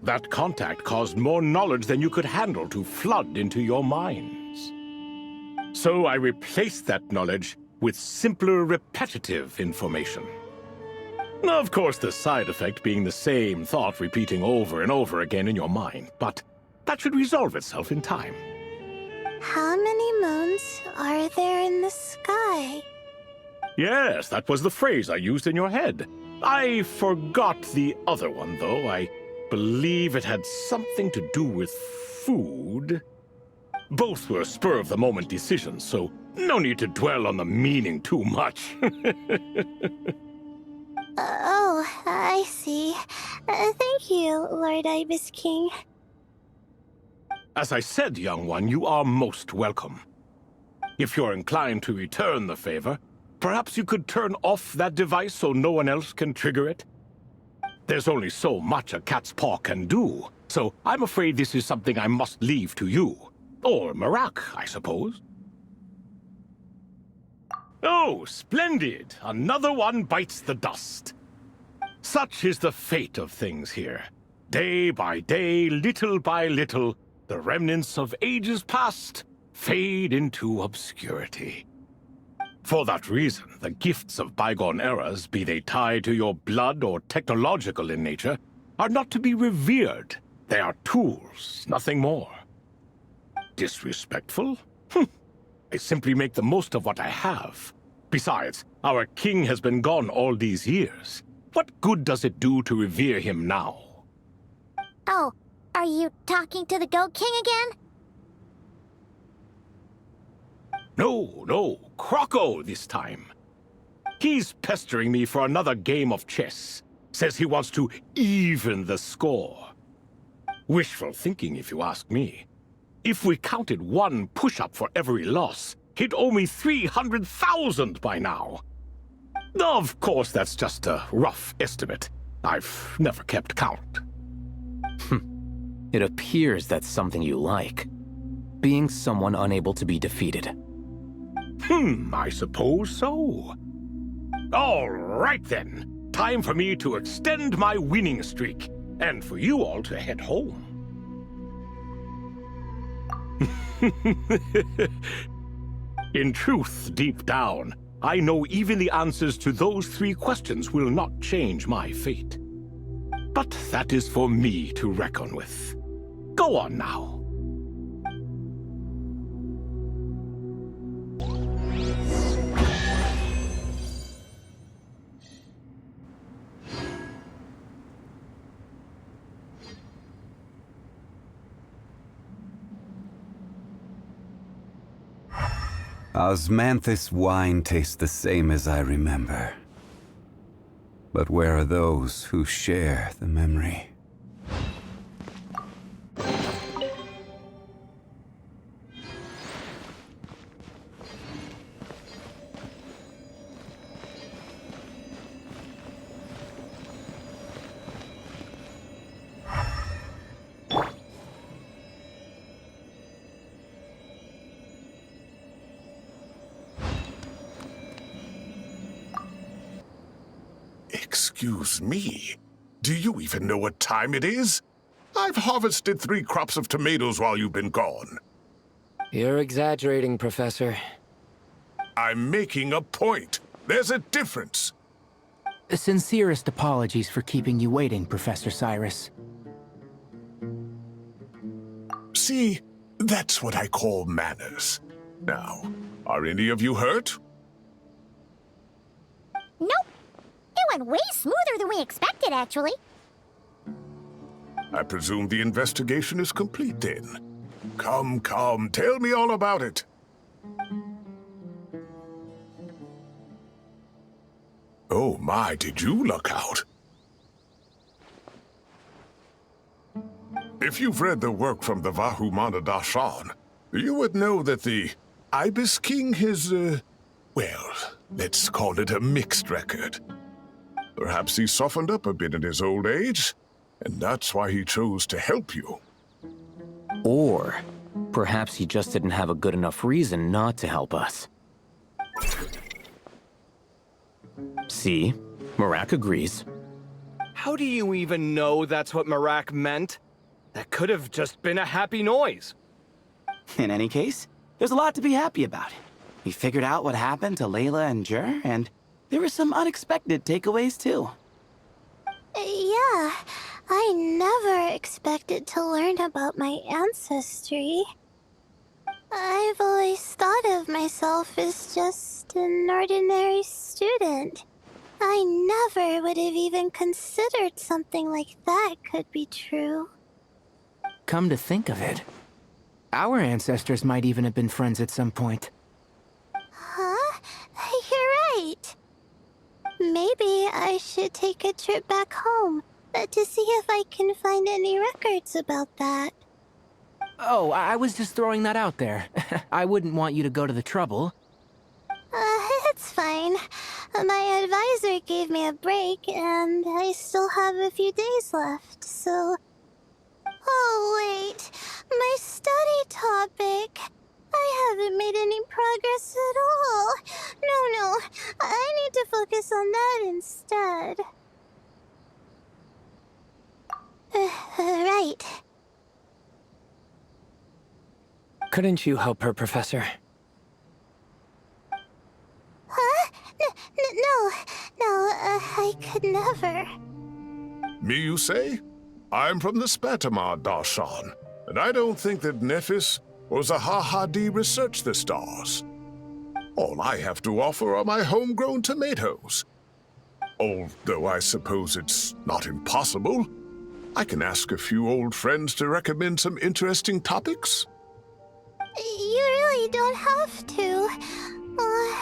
That contact caused more knowledge than you could handle to flood into your minds. So I replaced that knowledge with simpler, repetitive information. Of course, the side effect being the same thought repeating over and over again in your mind, but that should resolve itself in time. How many moons are there in the sky? Yes, that was the phrase I used in your head. I forgot the other one, though. I believe it had something to do with food. Both were spur-of-the-moment decisions, so no need to dwell on the meaning too much. Oh, I see. Thank you, Lord Ibis King. As I said, young one, you are most welcome. If you're inclined to return the favor, perhaps you could turn off that device so no one else can trigger it? There's only so much a cat's paw can do, so I'm afraid this is something I must leave to you. Or Merak, I suppose. Oh, splendid! Another one bites the dust. Such is the fate of things here. Day by day, little by little, the remnants of ages past fade into obscurity. For that reason, the gifts of bygone eras, be they tied to your blood or technological in nature, are not to be revered. They are tools, nothing more. Disrespectful? I simply make the most of what I have. Besides, our king has been gone all these years. What good does it do to revere him now? Oh, are you talking to the Goat King again? No, Croco this time. He's pestering me for another game of chess. Says he wants to even the score. Wishful thinking, if you ask me. If we counted one push-up for every loss, he'd owe me 300,000 by now. Of course, that's just a rough estimate. I've never kept count. It appears that's something you like. Being someone unable to be defeated. I suppose so. All right then. Time for me to extend my winning streak, and for you all to head home. In truth, deep down, I know even the answers to those 3 questions will not change my fate. But that is for me to reckon with. Go on now. Osmanthus wine tastes the same as I remember. But where are those who share the memory? Excuse me, do you even know what time it is? I've harvested 3 crops of tomatoes while you've been gone. You're exaggerating, Professor. I'm making a point. There's a difference. Sincerest apologies for keeping you waiting, Professor Cyrus. See, that's what I call manners. Now, are any of you hurt? Nope. It went way smoother than we expected, actually. I presume the investigation is complete then. Come, tell me all about it. Oh my, did you luck out? If you've read the work from the Vahumana Dashan, you would know that the Ibis King has, well, let's call it a mixed record. Perhaps he softened up a bit in his old age, and that's why he chose to help you. Or perhaps he just didn't have a good enough reason not to help us. See? Merak agrees. How do you even know that's what Merak meant? That could have just been a happy noise. In any case, there's a lot to be happy about. We figured out what happened to Layla and Jer, and there were some unexpected takeaways too. Yeah, I never expected to learn about my ancestry. I've always thought of myself as just an ordinary student. I never would have even considered something like that could be true. Come to think of it, our ancestors might even have been friends at some point. Huh? You're right. Maybe I should take a trip back home to see if I can find any records about that. Oh, I was just throwing that out there. I wouldn't want you to go to the trouble. It's fine. My advisor gave me a break, and I still have a few days left, so... Oh, wait. My study topic. I haven't made any progress at all. No. I need to focus on that instead. Right. Couldn't you help her, Professor? Huh? No, I could never. Me, you say? I'm from the Spatamar Darshan, and I don't think that Nephis or Zahahadi researched the stars. All I have to offer are my homegrown tomatoes. Although I suppose it's not impossible. I can ask a few old friends to recommend some interesting topics. You really don't have to.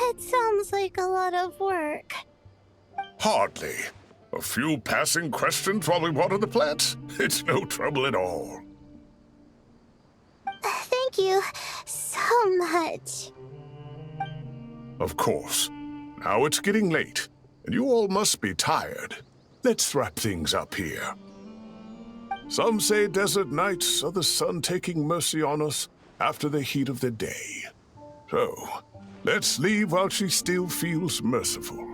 It sounds like a lot of work. Hardly. A few passing questions while we water the plants? It's no trouble at all. Thank you so much. Of course. Now it's getting late, and you all must be tired. Let's wrap things up here. Some say desert nights are the sun taking mercy on us after the heat of the day. So, let's leave while she still feels merciful.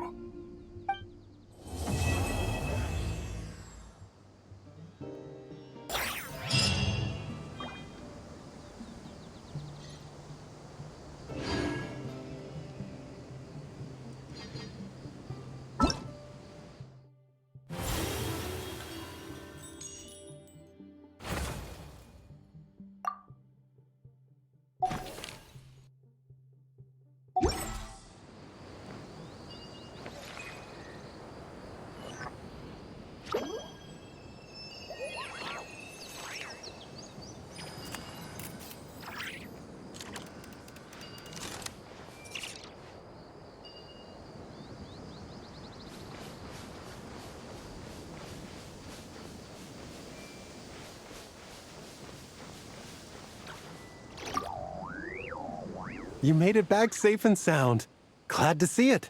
You made it back safe and sound. Glad to see it.